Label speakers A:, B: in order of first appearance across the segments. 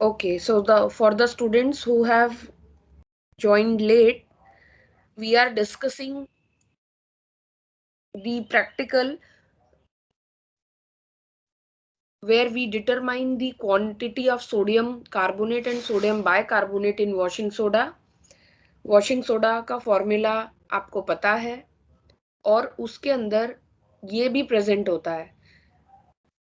A: Okay, so for the students who have joined late, we are discussing the practical where we determine the quantity of sodium carbonate and sodium bicarbonate in washing soda. Washing soda का formula आपको पता है और उसके अंदर ये भी present होता है,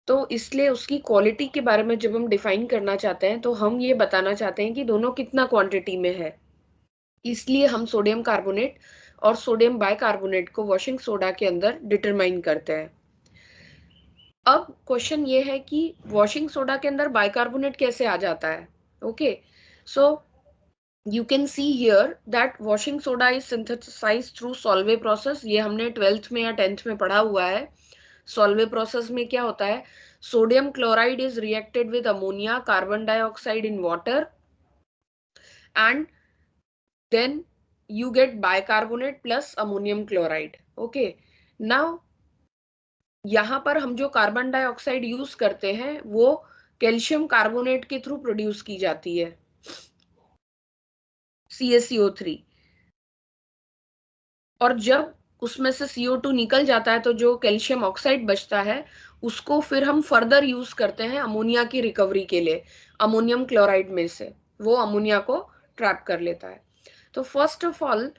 A: तो इसलिए उसकी क्वालिटी के बारे में जब हम डिफाइन करना चाहते हैं तो हम ये बताना चाहते हैं कि दोनों कितना क्वांटिटी में है। इसलिए हम सोडियम कार्बोनेट और सोडियम बाइकार्बोनेट को वॉशिंग सोडा के अंदर डिटरमाइन करते हैं। अब क्वेश्चन ये है कि वॉशिंग सोडा के अंदर बाइकार्बोनेट कैसे आ जाता है। Okay, so you can see here that washing soda is synthesized through Solvay process। ये हमने 12th में या 10th में पढ़ा हुआ है। Solvay process में क्या होता है, sodium chloride is reacted with ammonia, carbon dioxide in water and then you get bicarbonate plus ammonium chloride। okay, now यहाँ पर हम जो कार्बन डाइऑक्साइड यूज करते हैं वो कैल्शियम कार्बोनेट के थ्रू प्रोड्यूस की जाती है, CaCO3। और जब उसमें से CO2 निकल जाता है तो जो कैल्शियम ऑक्साइड बचता है उसको फिर हम फर्दर यूज करते हैं अमोनिया की रिकवरी के लिए। अमोनियम क्लोराइड में से वो अमोनिया को ट्रैप कर लेता है। तो फर्स्ट ऑफ ऑल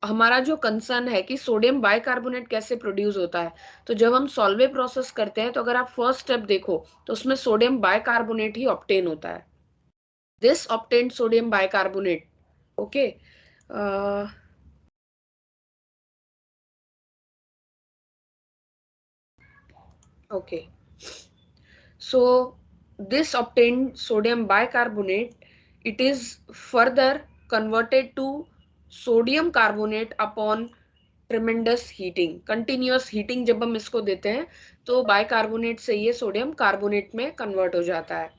A: हमारा जो कंसर्न है कि सोडियम बाइकार्बोनेट कैसे प्रोड्यूस होता है, तो जब हम सॉल्वे प्रोसेस करते हैं तो अगर आप फर्स्ट स्टेप देखो तो उसमें सोडियम बाइकार्बोनेट ही ऑब्टेन होता है, this obtained sodium bicarbonate. Okay, okay, so this obtained sodium bicarbonate, it is further converted to sodium carbonate upon tremendous heating. Continuous heating जब हम इसको देते हैं तो बाइकार्बोनेट से ये सोडियम कार्बोनेट में कन्वर्ट हो जाता है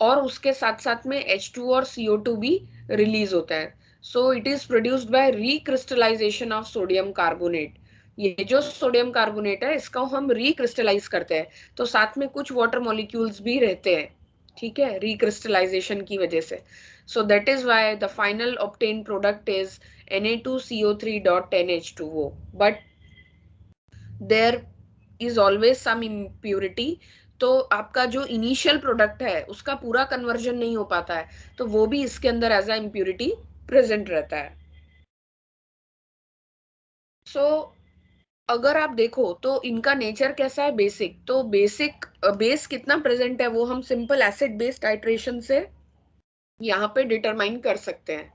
A: और उसके साथ साथ में H2 और CO2 भी रिलीज होता है। सो it is produced by recrystallisation of sodium carbonate. ये जो सोडियम कार्बोनेट है इसका हम रिक्रिस्टलाइज करते हैं तो साथ में कुछ वाटर मॉलिक्यूल्स भी रहते हैं, ठीक है, रिक्रिस्टलाइजेशन की वजह से। So that is why the final obtain product is Na2CO3.10H2O, but there is always some impurity. तो आपका जो इनिशियल प्रोडक्ट है उसका पूरा कन्वर्जन नहीं हो पाता है, तो वो भी इसके अंदर एज अ इम्प्योरिटी प्रेजेंट रहता है। सो अगर आप देखो तो इनका नेचर कैसा है, बेसिक। तो बेसिक बेस कितना प्रेजेंट है वो हम सिंपल एसिड बेस टाइट्रेशन से यहाँ पे डिटरमाइन कर सकते हैं।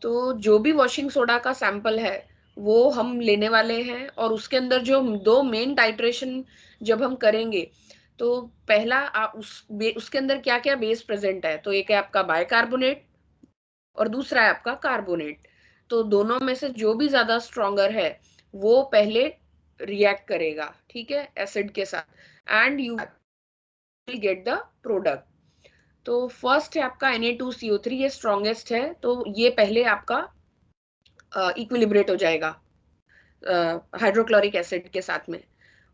A: तो जो भी वॉशिंग सोडा का सैंपल है वो हम लेने वाले हैं और उसके अंदर जो दो मेन टाइट्रेशन जब हम करेंगे तो पहला उसके अंदर क्या क्या बेस प्रेजेंट है, तो एक है आपका बाइकार्बोनेट और दूसरा है आपका कार्बोनेट। तो दोनों में से जो भी ज्यादा स्ट्रॉन्गर है वो पहले रिएक्ट करेगा, ठीक है, एसिड के साथ and you will get the product. तो फर्स्ट है आपका Na2CO3, ये स्ट्रॉन्गेस्ट है तो ये पहले आपका इक्विलिब्रेट हो जाएगा हाइड्रोक्लोरिक एसिड के साथ में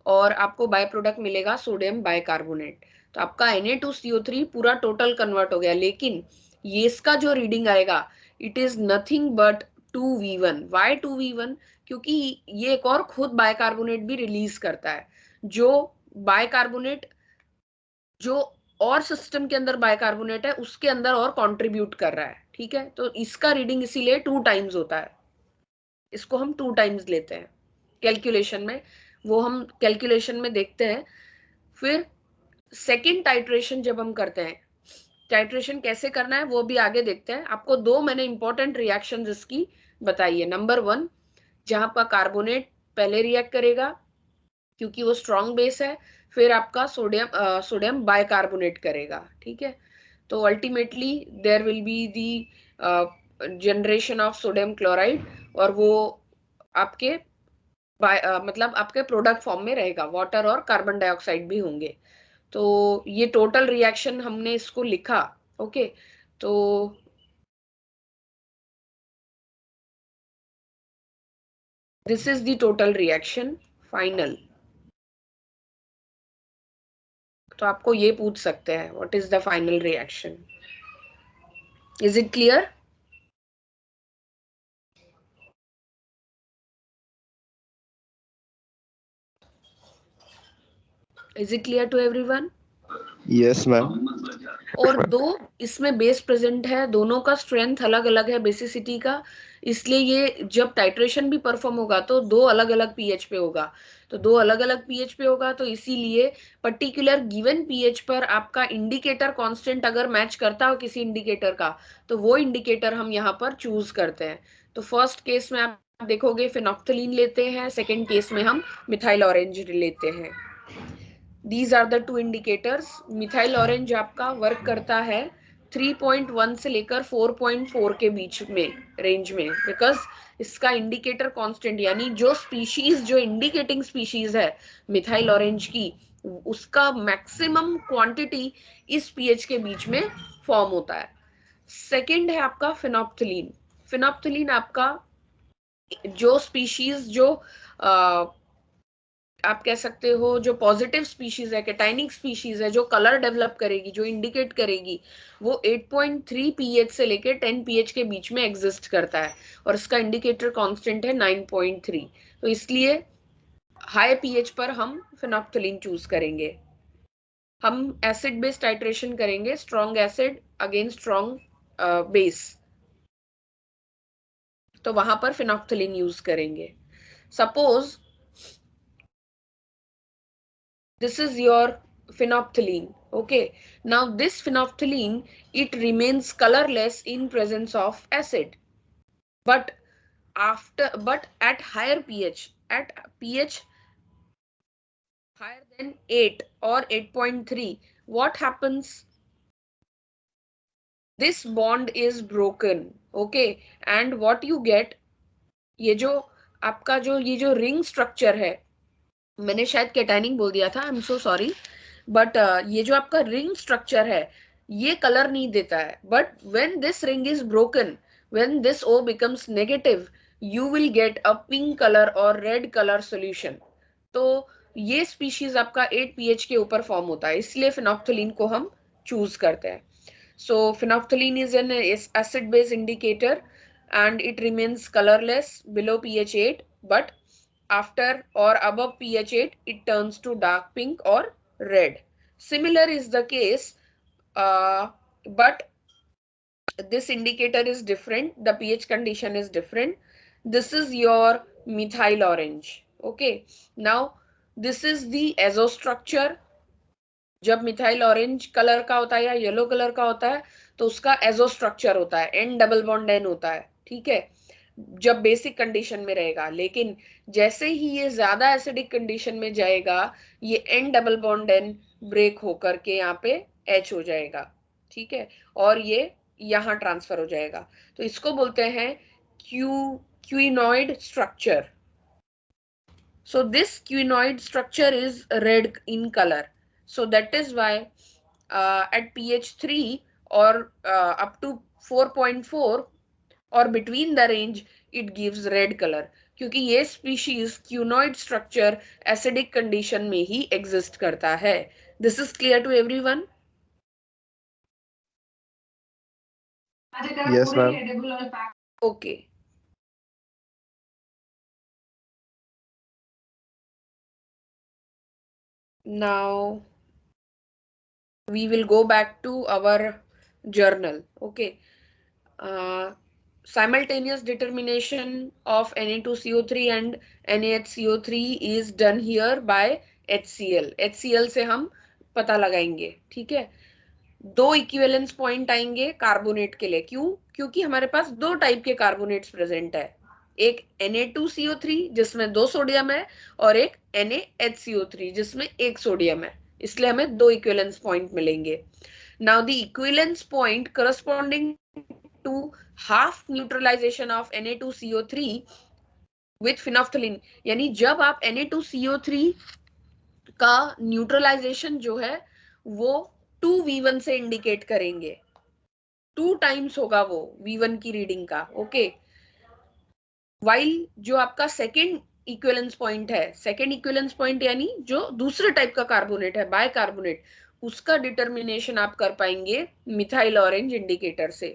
A: और आपको बाय प्रोडक्ट मिलेगा सोडियम बाइकार्बोनेट। तो आपका Na2CO3 पूरा टोटल कन्वर्ट हो गया, लेकिन ये इसका जो रीडिंग आएगा it is nothing but 2V1। Why 2V1? क्योंकि ये एक और खुद बाइकार्बोनेट भी रिलीज करता है, जो बाइकार्बोनेट जो और सिस्टम के अंदर बाइकार्बोनेट है उसके अंदर और कंट्रीब्यूट कर रहा है, ठीक है। तो इसका रीडिंग इसीलिए 2 टाइम्स होता है, इसको हम 2 टाइम्स लेते हैं कैलकुलेशन में, वो हम कैलकुलेशन में देखते हैं। फिर सेकेंड टाइट्रेशन जब हम करते हैं, टाइट्रेशन कैसे करना है वो भी आगे देखते हैं। आपको दो मैंने इंपॉर्टेंट रिएक्शन इसकी बताई है। नंबर 1, जहां आपका कार्बोनेट पहले रिएक्ट करेगा क्योंकि वो स्ट्रॉन्ग बेस है, फिर आपका सोडियम बाइकार्बोनेट करेगा, ठीक है। तो ultimately there will be the generation of sodium chloride और वो आपके मतलब आपके प्रोडक्ट फॉर्म में रहेगा, वाटर और कार्बन डाइऑक्साइड भी होंगे। तो ये टोटल रिएक्शन हमने इसको लिखा। ओके, तो this is the total reaction final. तो आपको ये पूछ सकते हैं what is the final reaction. Is it clear? Is it clear to everyone?
B: Yes ma'am.
A: और दो इसमें बेस प्रेजेंट है, दोनों का स्ट्रेंथ अलग अलग है बेसिसिटी का, इसलिए ये जब टाइट्रेशन भी परफॉर्म होगा तो दो अलग अलग पीएच पे होगा. तो दो अलग अलग पीएच पे होगा, तो इसीलिए पर्टिकुलर गिवन पीएच पर आपका इंडिकेटर कांस्टेंट अगर मैच करता हो किसी इंडिकेटर का, तो वो इंडिकेटर हम यहाँ पर चूज करते हैं. तो फर्स्ट केस में आप देखोगे फिनोप्थलीन लेते हैं, सेकेंड केस में हम मिथाइल ऑरेंज लेते हैं. These are the two indicators. Methyl orange आपका वर्क करता है 3.1 से लेकर 4.4 के बीच में रेंज में, बिकॉज इसका इंडिकेटर कांस्टेंट यानी जो स्पीशीज जो इंडिकेटिंग स्पीशीज है मिथाइल ऑरेंज की, उसका मैक्सिमम क्वांटिटी इस पीएच के बीच में फॉर्म होता है. सेकेंड है आपका फिनोप्थलीन. फिनोप्थलीन आपका जो स्पीशीज जो आप कह सकते हो जो पॉजिटिव स्पीशीज है, कैटाइनिक स्पीशीज है, जो कलर डेवलप करेगी, जो इंडिकेट करेगी, वो 8.3 पीएच से लेकर 10 पीएच के बीच में एग्जिस्ट करता है और इसका इंडिकेटर कांस्टेंट है 9.3. तो इसलिए हाई पीएच पर हम फिनोप्थलीन चूज करेंगे. हम एसिड बेस टाइट्रेशन करेंगे, strong acid against strong base, तो वहां पर फिनोप्थलीन यूज करेंगे. Suppose this is your phenolphthalein. Okay, now this phenolphthalein, it remains colorless in presence of acid, but at higher pH, at pH higher than 8 or 8.3, what happens? This bond is broken. Okay, and what you get, ये जो आपका जो ये जो ring structure है, मैंने शायद कैटाइनिंग बोल दिया था, I am so sorry, but ये जो आपका रिंग स्ट्रक्चर है ये कलर नहीं देता है, but when this ring is broken, when this O becomes negative, you will get a pink colour और रेड कलर सॉल्यूशन. तो ये स्पीशीज आपका 8 पीएच के ऊपर फॉर्म होता है, इसलिए फिनोप्थलीन को हम चूज करते हैं. So phenolphthalein is an acid base indicator and it remains colorless below pH 8, but after or above pH 8 it turns to dark pink or red. Similar is the case, but this indicator is different, the pH condition is different. This is your methyl orange. Okay, now this is the azo structure. जब methyl orange colour का होता है या yellow colour का होता है तो उसका एजो स्ट्रक्चर होता है, एन डबल बॉन्ड एन होता है. ठीक है, जब बेसिक कंडीशन में रहेगा, लेकिन जैसे ही ये ज्यादा एसिडिक कंडीशन में जाएगा ये N double bond N break होकर के यहाँ पे एच हो जाएगा. ठीक है, और ये यहाँ ट्रांसफर हो जाएगा. तो इसको बोलते हैं क्यूइनॉइड structure. So this quinoid structure is red in color. So that is why at pH 3 or up to 4.4 or between the range it gives red color, क्योंकि ये species quinoid structure acidic condition में ही exist करता है. This is clear to everyone?
B: Yes ma'am.
A: Okay. Now we will go back to our journal. Okay. Simultaneous determination of Na2CO3 and NaHCO3 is done here by HCl. HCl से हम पता लगाएंगे. ठीक है, दो इक्विवेलेंस पॉइंट आएंगे carbonate के लिए. क्यों? क्योंकि हमारे पास दो टाइप के कार्बोनेट्स प्रेजेंट है, एक Na2CO3 जिसमें 2 सोडियम है और एक NaHCO3 जिसमें 1 सोडियम है, इसलिए हमें दो इक्विवेलेंस पॉइंट मिलेंगे. Now the equivalence point corresponding to half neutralization of Na2CO3 with phenolphthalein, यानी जब आप Na2CO3 का न्यूट्रलाइजेशन जो है वो 2V1 से इंडिकेट करेंगे, 2 टाइम्स होगा वो V1 की रीडिंग का. ओके, वाइल जो आपका सेकेंड इक्विवेलेंस पॉइंट है, सेकेंड इक्विवेलेंस पॉइंट यानी जो दूसरे टाइप का कार्बोनेट है बाइकार्बोनेट, उसका डिटर्मिनेशन आप कर पाएंगे मिथाइल ऑरेंज इंडिकेटर से,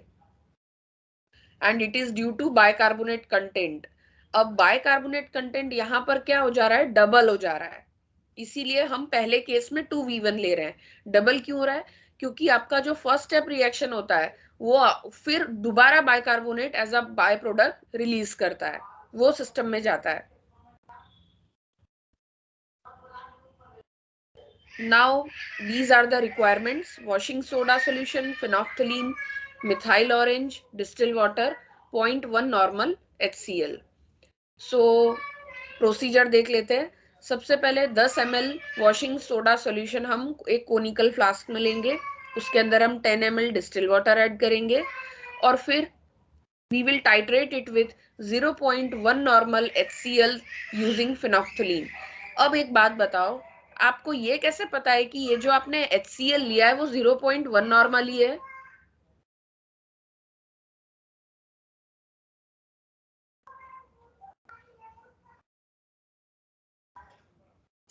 A: and it is due to bicarbonate content. अब बाइकार्बोनेट कंटेंट यहाँ पर क्या हो जा रहा है, डबल हो जा रहा है, इसीलिए हम पहले केस में 2v1 ले रहे हैं। डबल क्यों हो रहा है, क्योंकि आपका जो फर्स्ट स्टेप रिएक्शन होता है वो फिर दोबारा bicarbonate as a by product release करता है, वो सिस्टम में जाता है। Now these are the requirements: washing soda solution, phenolphthalein, methyl orange, distilled water, 0.1 normal HCl. So procedure देख लेते हैं। सबसे पहले 10 ml वॉशिंग सोडा सॉल्यूशन हम एक कोनिकल फ्लास्क में लेंगे, उसके अंदर हम 10 ml डिस्टिल वाटर ऐड करेंगे और फिर we will titrate it with 0.1 normal HCl using phenolphthalein. अब एक बात बताओ, आपको ये कैसे पता है कि ये जो आपने HCl लिया है वो 0.1 नॉर्मल ही है?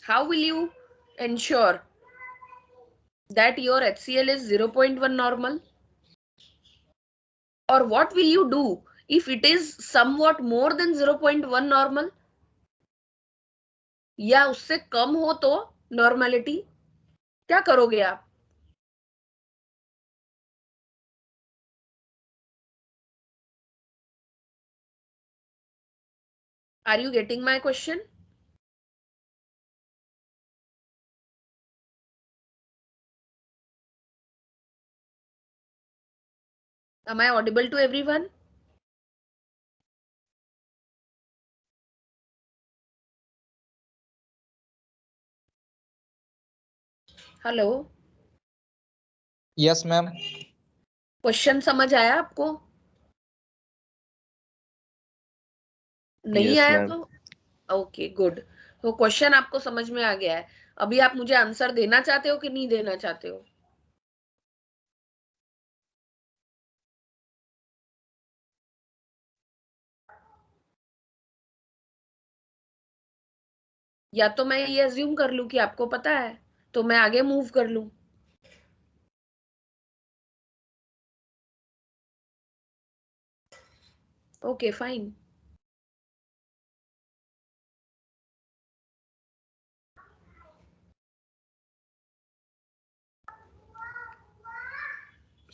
A: How will you ensure that your HCl is 0.1 normal? Or what will you do if it is somewhat more than 0.1 normal? या उससे कम हो तो नॉर्मेलिटी, क्या करोगे आप? Are you getting my question? Am I audible to everyone? Hello,
C: yes ma'am.
A: Question समझ आया आपको? नहीं
B: Yes,
A: आया
B: ma'am.
A: तो ओके गुड। तो क्वेश्चन आपको समझ में आ गया है। अभी आप मुझे आंसर देना चाहते हो कि नहीं देना चाहते हो? या तो मैं ये अज्यूम कर लूं कि आपको पता है तो मैं आगे मूव कर लूं। Okay fine.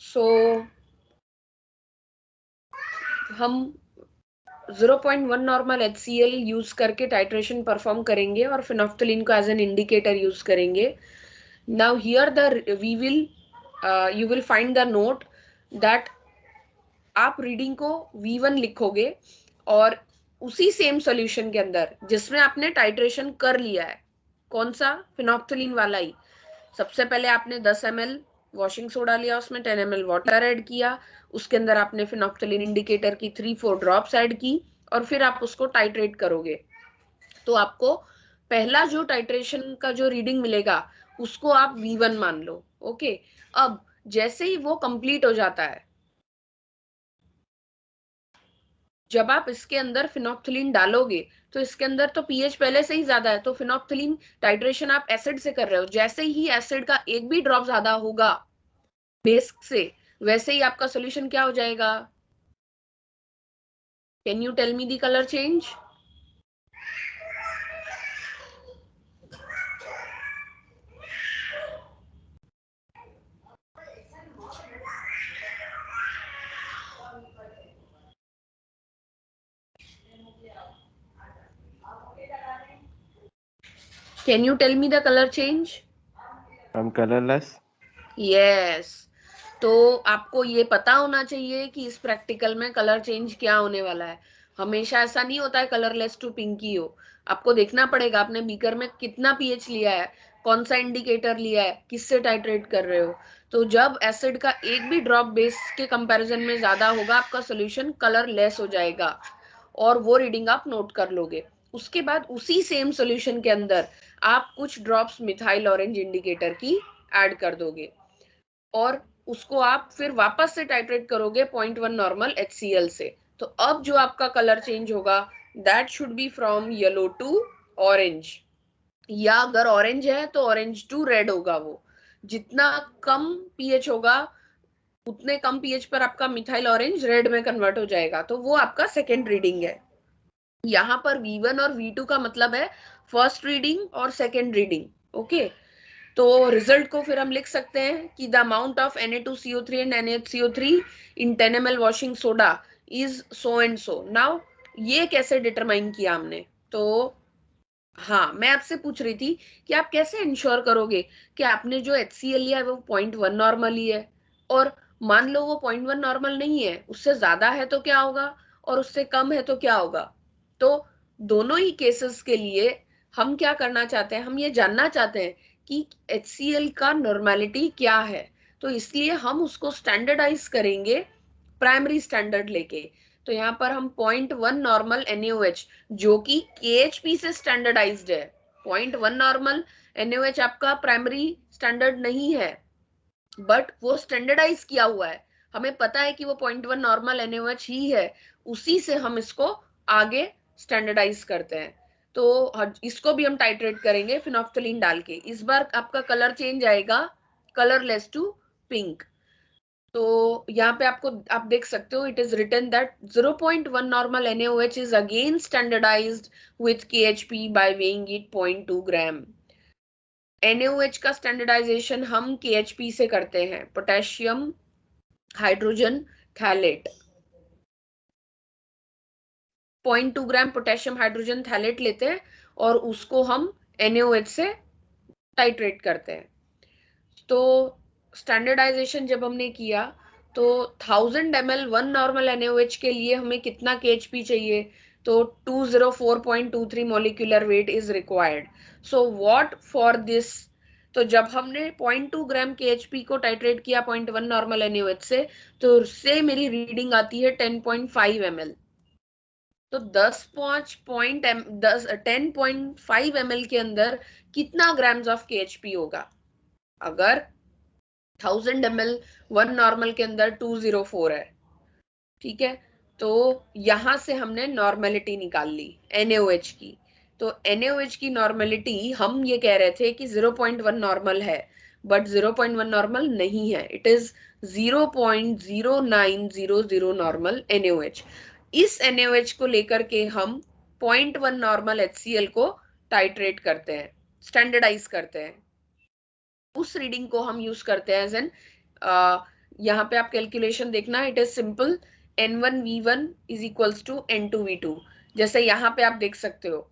A: सो हम 0.1 नॉर्मल HCl यूज करके टाइट्रेशन परफॉर्म करेंगे और फिनोफ्थलीन को एज एन इंडिकेटर यूज करेंगे। Now here the we will you will find the note that आप रीडिंग को V1 लिखोगे और उसी सेम सॉल्यूशन के अंदर जिसमें आपने टाइट्रेशन कर लिया है, कौन सा, फिनोफ्थलीन वाला ही, सबसे पहले आपने 10 ml वॉशिंग सोडा लिया, उसमें 10 ml वाटर ऐड किया, उसके अंदर आपने फिनोफ्थलीन इंडिकेटर की 3-4 ड्रॉप्स ऐड की और फिर आप उसको टाइट्रेट करोगे। तो आपको पहला जो टाइट्रेशन का जो रीडिंग मिलेगा उसको आप V1 मान लो। ओके, अब जैसे ही वो कंप्लीट हो जाता है, जब आप इसके अंदर फिनोफ्थलीन डालोगे तो इसके अंदर तो पीएच पहले से ही ज्यादा है, तो फिनोफ्थलीन टाइट्रेशन आप एसिड से कर रहे हो, जैसे ही एसिड का एक भी ड्रॉप ज्यादा होगा बेस से, वैसे ही आपका सॉल्यूशन क्या हो जाएगा? Can you tell me the colour change? Can you tell me the colour change?
B: I'm colorless.
A: Yes. तो आपको ये पता होना चाहिए कि इस प्रैक्टिकल में कलर चेंज क्या होने वाला है। हमेशा ऐसा नहीं होता है कलरलेस टू पिंकी हो। आपको देखना पड़ेगा आपने बीकर में कितना पीएच लिया है, कौन सा इंडिकेटर लिया है, किससे टाइट्रेट कर रहे हो। तो जब एसिड का एक भी ड्रॉप बेस के कंपैरिजन में ज्यादा होगा आपका सॉल्यूशन कलरलेस हो जाएगा और वो रीडिंग आप नोट कर लोगे। उसके बाद उसी सेम सॉल्यूशन के अंदर आप कुछ ड्रॉप्स मिथाइल ऑरेंज इंडिकेटर की ऐड कर दोगे और उसको आप फिर वापस से टाइट्रेट करोगे 0.1 नॉर्मल HCl से। तो अब जो आपका कलर चेंज होगा that should be from yellow to orange, या अगर ऑरेंज है तो ऑरेंज टू रेड होगा वो। जितना कम पीएच होगा उतने कम पीएच पर आपका मिथाइल ऑरेंज रेड में कन्वर्ट हो जाएगा, तो वो आपका सेकेंड रीडिंग है। यहाँ पर V1 और V2 का मतलब है फर्स्ट रीडिंग और सेकेंड रीडिंग। ओके, तो रिजल्ट को फिर हम लिख सकते हैं कि the amount of Na2CO3 and NaHCO3 in 10 ml washing soda is so and so. Now ये कैसे डिटरमाइन किया हमने, तो हाँ मैं आपसे पूछ रही थी कि आप कैसे इंश्योर करोगे कि आपने जो HCl लिया है वो 0.1 नॉर्मल ही है, और मान लो वो 0.1 नॉर्मल नहीं है, उससे ज्यादा है तो क्या होगा और उससे कम है तो क्या होगा। तो दोनों ही केसेस के लिए हम क्या करना चाहते हैं, हम ये जानना चाहते हैं कि HCl का नॉर्मेलिटी क्या है, तो इसलिए हम उसको स्टैंडर्डाइज करेंगे प्राइमरी स्टैंडर्ड लेके। तो यहाँ पर हम 0.1 नॉर्मल NaOH जो कि KHP से स्टैंडर्डाइज्ड है, 0.1 नॉर्मल NaOH आपका प्राइमरी स्टैंडर्ड नहीं है, बट वो स्टैंडर्डाइज किया हुआ है, हमें पता है कि वो 0.1 नॉर्मल NaOH ही है, उसी से हम इसको आगे स्टैंडर्डाइज करते हैं। तो इसको भी हम टाइट्रेट करेंगे फिनोफ्थलीन डाल के। इस बार आपका कलर चेंज आएगा, कलरलेस टू पिंक। तो यहाँ पे आपको आप देख सकते हो it is written that 0.1 normal NaOH is again standardised with KHP by weighing it 0.2 gram. NaOH का स्टैंडर्डाइजेशन हम KHP से करते हैं, potassium hydrogen phthalate. 0.2 gram potassium hydrogen phthalate लेते हैं और उसको हम NaOH से टाइट्रेट करते हैं। तो स्टैंडर्डाइजेशन जब हमने किया तो 1000 ml 1 नॉर्मल NaOH के लिए हमें कितना KHP चाहिए, तो 204.23 molecular weight is required. So what for this, तो जब हमने 0.2 ग्राम KHP को टाइट्रेट किया 0.1 नॉर्मल NaOH से, तो उससे मेरी रीडिंग आती है 10.5 ml। तो 10.5 ml के अंदर कितना ग्राम्स ऑफ KHP होगा, अगर 1000 ml 1 नॉर्मल के अंदर 204 है, ठीक है, तो यहां से हमने नॉर्मेलिटी निकाल ली NaOH की। तो NaOH की नॉर्मेलिटी हम ये कह रहे थे कि 0.1 नॉर्मल है, बट 0.1 नॉर्मल नहीं है, इट इज 0.0900 नॉर्मल NaOH। इस NaOH को लेकर के हम 0.1 नॉर्मल HCl को टाइट्रेट करते हैं, स्टैंडर्डाइज करते हैं। उस रीडिंग को हम यूज करते हैं एज एन, यहाँ पे आप कैलकुलेशन देखना, it is simple, N1V1 is equals to N2V2। जैसे यहाँ पे आप देख सकते हो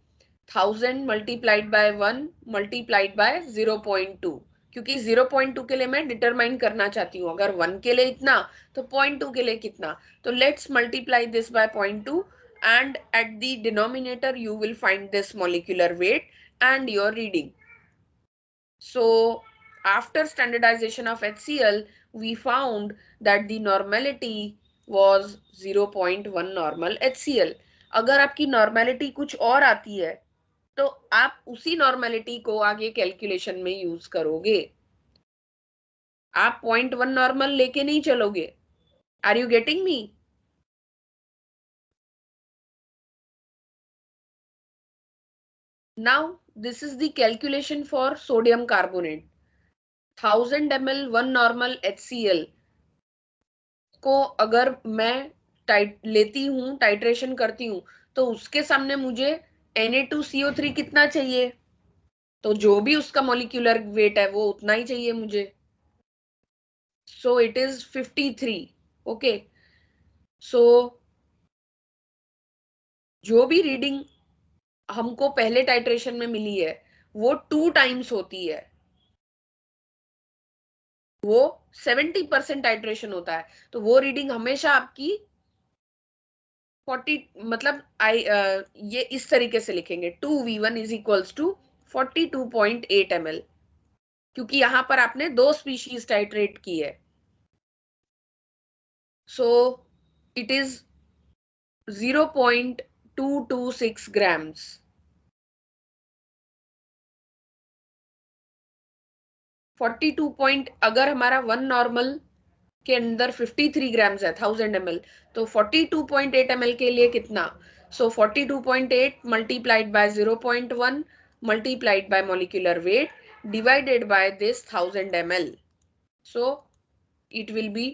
A: 1000 मल्टीप्लाइड बाय 1 मल्टीप्लाइड बाय 0.2, क्योंकि 0.2 के लिए मैं डिटरमाइन करना चाहती हूँ, अगर 1 के लिए इतना तो 0.2 के लिए कितना। तो let's multiply this by 0.2 and at the denominator you will find this molecular weight and your reading. So after standardization of HCl, we found that the normality was 0.1 normal HCl. अगर आपकी नॉर्मेलिटी कुछ और आती है तो आप उसी normality को आगे कैलकुलेशन में यूज करोगे, आप 0.1 नॉर्मल लेके नहीं चलोगे। Are you getting me? Now this is the calculation for sodium carbonate. 1000 ml 1 normal HCl को अगर मैं लेती हूँ, टाइट्रेशन करती हूँ, तो उसके सामने मुझे Na2CO3 कितना चाहिए, तो जो भी उसका मॉलिक्यूलर वेट है वो उतना ही चाहिए मुझे। सो इट इज 53। ओके, सो जो भी रीडिंग हमको पहले टाइट्रेशन में मिली है वो 2 टाइम्स होती है, वो 70% टाइट्रेशन होता है, तो वो रीडिंग हमेशा आपकी 40, मतलब ये इस तरीके से लिखेंगे 2V1 is equals to 42.8 ml, क्योंकि यहां पर आपने 2 स्पीशीज टाइट्रेट की है। सो इट इज 0.226 ग्राम्स। 42 पॉइंट, अगर हमारा 1 नॉर्मल के अंदर 53 ग्राम्स है 1000 ml, तो 42.8 ml के लिए कितना, सो 42.8 multiplied by 0.1 multiplied by molecular weight divided by this 1000 ml. So it will be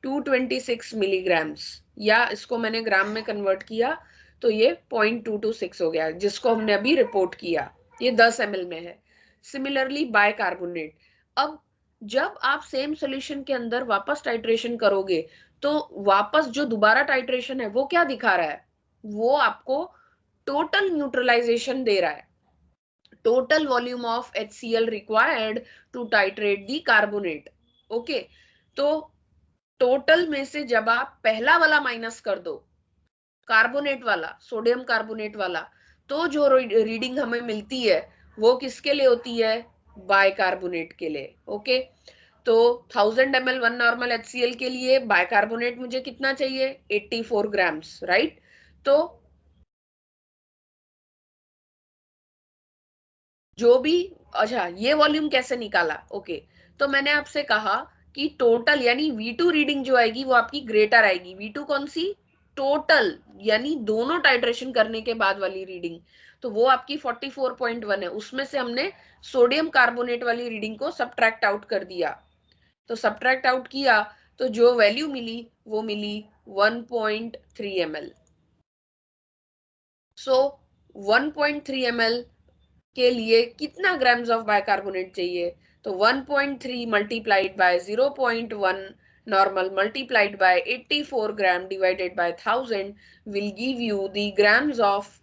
A: 226 milligrams, या इसको मैंने ग्राम में कन्वर्ट किया तो ये 0.226 हो गया, जिसको हमने अभी रिपोर्ट किया, ये 10 ml में है. Similarly bicarbonate. अब जब आप सेम सोल्यूशन के अंदर वापस टाइट्रेशन करोगे तो वापस जो दोबारा टाइट्रेशन है वो क्या दिखा रहा है, वो आपको टोटल न्यूट्रलाइजेशन दे रहा है. total volume of HCl required to titrate the carbonate. Okay, तो टोटल में से जब आप पहला वाला माइनस कर दो, कार्बोनेट वाला, सोडियम कार्बोनेट वाला, तो जो रीडिंग हमें मिलती है वो किसके लिए होती है, बाइकार्बोनेट के लिए. ओके, तो 1000 ml 1 नॉर्मल HCl के लिए बाइकार्बोनेट मुझे कितना चाहिए, 84 ग्राम्स, राइट. तो जो भी, अच्छा ये वॉल्यूम कैसे निकाला, ओके, तो मैंने आपसे कहा कि टोटल यानी V2 रीडिंग जो आएगी वो आपकी ग्रेटर आएगी. V2 कौन सी, टोटल, यानी दोनों टाइट्रेशन करने के बाद वाली रीडिंग, तो वो आपकी 44.1 है. उसमें से हमने सोडियम कार्बोनेट वाली रीडिंग को सब्ट्रैक्ट आउट कर दिया. तो सब्ट्रैक्ट आउट किया तो जो वैल्यू मिली वो मिली 1.3 ml. सो 1.3 ml के लिए कितना ग्राम्स ऑफ बाइकार्बोनेट चाहिए, तो 1.3 multiplied by 0.1 normal multiplied by 84 gram divided by 1000 will give you the grams of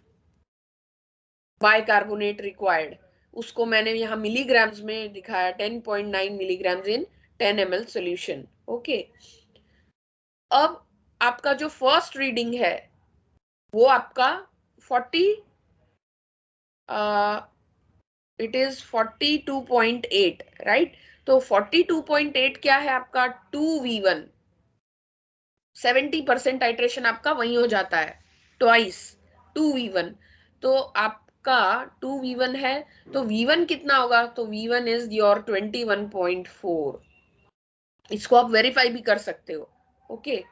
A: bicarbonate required. उसको मैंने यहाँ मिलीग्राम्स में दिखाया, 10.9 मिलीग्राम्स इन 10 ml सॉल्यूशन. ओके, अब आपका जो फर्स्ट रीडिंग है वो आपका 40 इट इज 42.8, राइट. तो 42.8 क्या है आपका, 2V1. 70% टाइट्रेशन आपका वहीं हो जाता है, ट्वाइस 2V1. तो आपका 2V1 है, तो V1 कितना होगा, तो V1 इज योर 21.4. इसको आप वेरीफाई भी कर सकते हो. Okay,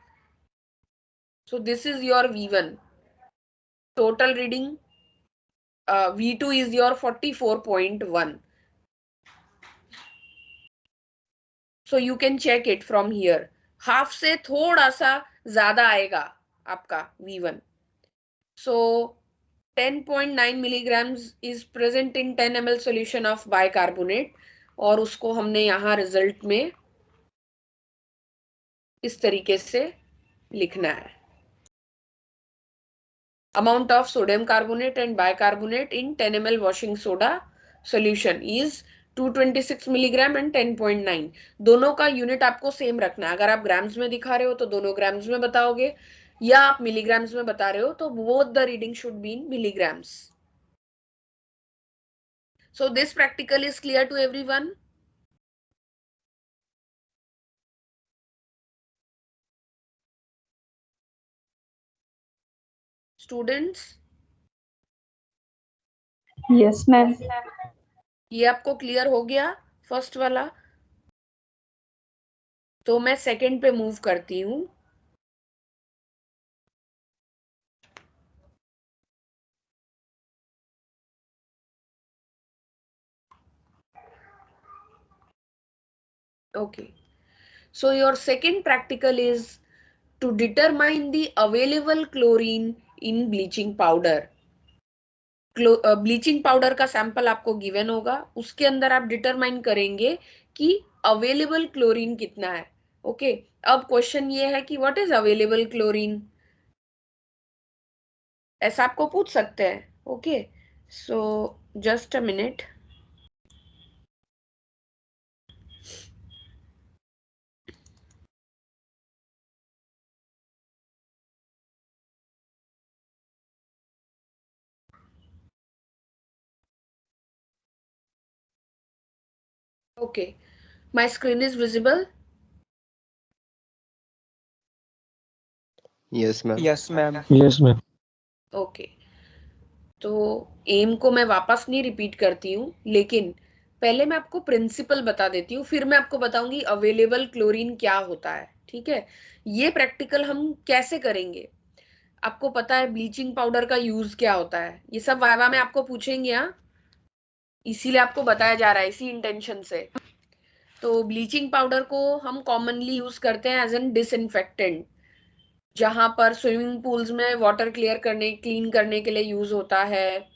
A: so this is your V1 total reading. V2 is your 44.1. So you can check it from here. Half से थोड़ा सा ज्यादा आएगा आपका V1. So 10.9 milligrams is present in 10 ml solution of bicarbonate, और उसको हमने यहाँ रिजल्ट में इस तरीके से लिखना है. Amount of sodium carbonate and bicarbonate in 10 ml washing soda solution is 226 milligram and 10.9. दोनों का यूनिट आपको सेम रखना है. अगर आप ग्राम्स में दिखा रहे हो तो दोनों ग्राम्स में बताओगे, या आप मिलीग्राम्स में बता रहे हो तो both the reading should be in milligrams. So this practical is clear to everyone. Students,
C: yes ma'am.
A: ये आपको क्लियर हो गया फर्स्ट वाला. तो मैं सेकंड पे मूव करती हूँ. Okay, so your second practical is to determine the available chlorine in bleaching powder. Bleaching powder का सैंपल आपको गिवन होगा, उसके अंदर आप डिटरमाइन करेंगे कि अवेलेबल क्लोरीन कितना है. ओके, अब क्वेश्चन ये है कि व्हाट इज अवेलेबल क्लोरीन, ऐसा आपको पूछ सकते हैं. Okay, so just a minute. Okay, my screen is visible.
B: Yes, ma'am.
D: Yes ma'am.
C: Yes ma'am.
A: Okay, तो एम को मैं वापस नहीं रिपीट करती हूँ, लेकिन पहले मैं आपको प्रिंसिपल बता देती हूँ, फिर मैं आपको बताऊंगी अवेलेबल क्लोरीन क्या होता है. ठीक है, ये प्रैक्टिकल हम कैसे करेंगे. आपको पता है ब्लीचिंग पाउडर का यूज क्या होता है, ये सब वाइवा में आपको पूछेंगे. हाँ, इसीलिए आपको बताया जा रहा है इसी इंटेंशन से। तो ब्लीचिंग पाउडर को हम कॉमनली यूज करते हैं एज एन डिसइंफेक्टेंट, जहां पर स्विमिंग पूल्स में वाटर क्लीन करने के लिए यूज होता है,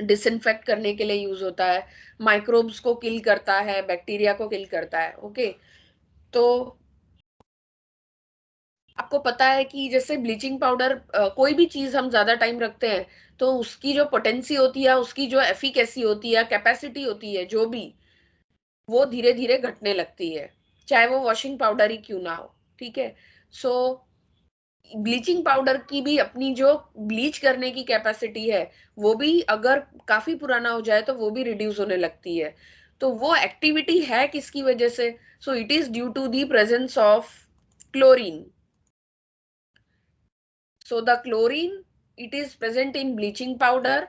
A: डिसइंफेक्ट करने के लिए यूज होता है, माइक्रोब्स को किल करता है, बैक्टीरिया को किल करता है। ओके, तो आपको पता है कि जैसे ब्लीचिंग पाउडर, कोई भी चीज हम ज्यादा टाइम रखते हैं तो उसकी जो पोटेंसी होती है, उसकी जो एफिकेसी होती है, कैपेसिटी होती है, जो भी, वो धीरे धीरे घटने लगती है, चाहे वो वॉशिंग पाउडर ही क्यों ना हो। ठीक है, सो ब्लीचिंग पाउडर की भी अपनी जो ब्लीच करने की कैपेसिटी है, वो भी अगर काफी पुराना हो जाए तो वो भी रिड्यूस होने लगती है। तो वो एक्टिविटी है किसकी वजह से? So it is due to the presence of chlorine. So the chlorine, it is present in bleaching powder.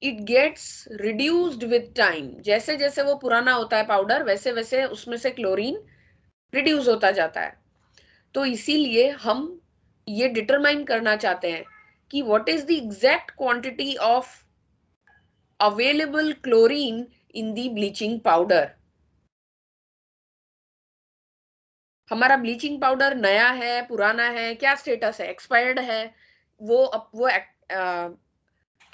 A: It gets reduced with time. जैसे जैसे वो पुराना होता है पाउडर, वैसे वैसे उसमें से क्लोरीन रिड्यूस होता जाता है। तो इसीलिए हम ये डिटरमाइन करना चाहते हैं कि what is the exact quantity of available chlorine in the bleaching powder. हमारा ब्लीचिंग पाउडर नया है, पुराना है, क्या स्टेटस है, एक्सपायर्ड है, वो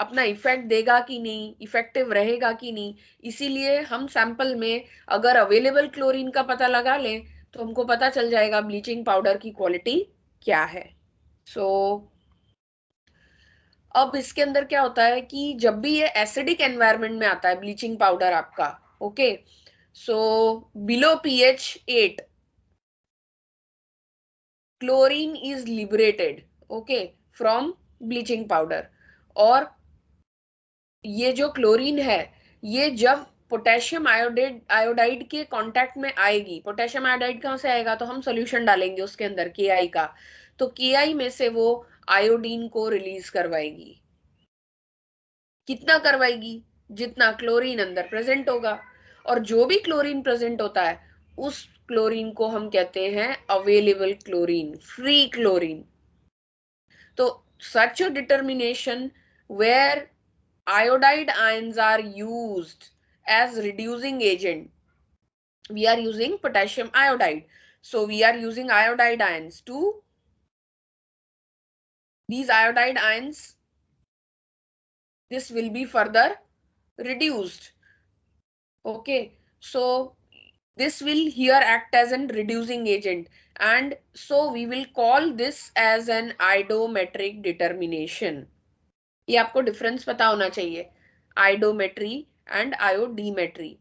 A: अपना इफेक्ट देगा कि नहीं, इफेक्टिव रहेगा कि नहीं। इसीलिए हम सैंपल में अगर अवेलेबल क्लोरीन का पता लगा लें तो हमको पता चल जाएगा ब्लीचिंग पाउडर की क्वालिटी क्या है। सो अब इसके अंदर क्या होता है कि जब भी ये एसिडिक एनवायरनमेंट में आता है ब्लीचिंग पाउडर आपका, okay, so below pH 8 chlorine is liberated, okay, from bleaching powder. और ये जो क्लोरीन है, ये जब पोटेशियम आयोडाइड आयोडाइड के कांटेक्ट में आएगी, पोटेशियम आयोडाइड कहाँ से आएगा? तो हम सोल्यूशन डालेंगे उसके अंदर KI का, तो KI में से वो आयोडीन को रिलीज करवाएगी। कितना करवाएगी? जितना क्लोरीन अंदर प्रेजेंट होगा। और जो भी क्लोरीन प्रेजेंट होता है, उस क्लोरीन को हम कहते हैं अवेलेबल क्लोरीन, फ्री क्लोरीन। तो such a determination where iodide ions are used as reducing agent, we are using potassium iodide, so we are using iodide ions to, these iodide ions, this will be further reduced. Okay, so this will here act as an reducing agent, and so we will call this as an iodometric determination. ये आपको difference पता होना चाहिए, iodometry and iodimetry.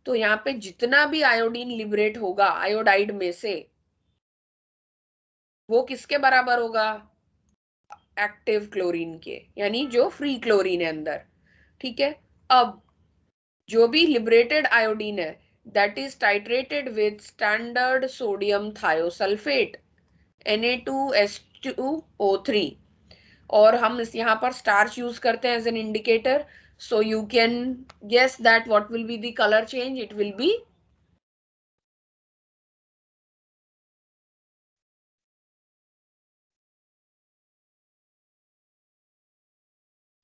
A: तो यहाँ पे जितना भी आयोडीन लिबरेट होगा आयोडाइड में से, वो किसके बराबर होगा? एक्टिव क्लोरीन के, यानी जो फ्री क्लोरीन है अंदर। ठीक है, अब जो भी लिबरेटेड आयोडीन है, that is titrated with standard sodium thiosulphate Na2H2O3। और हम इस यहाँ पर स्टार्च यूज करते हैं as an indicator, so you can guess that what will be the color change. It will be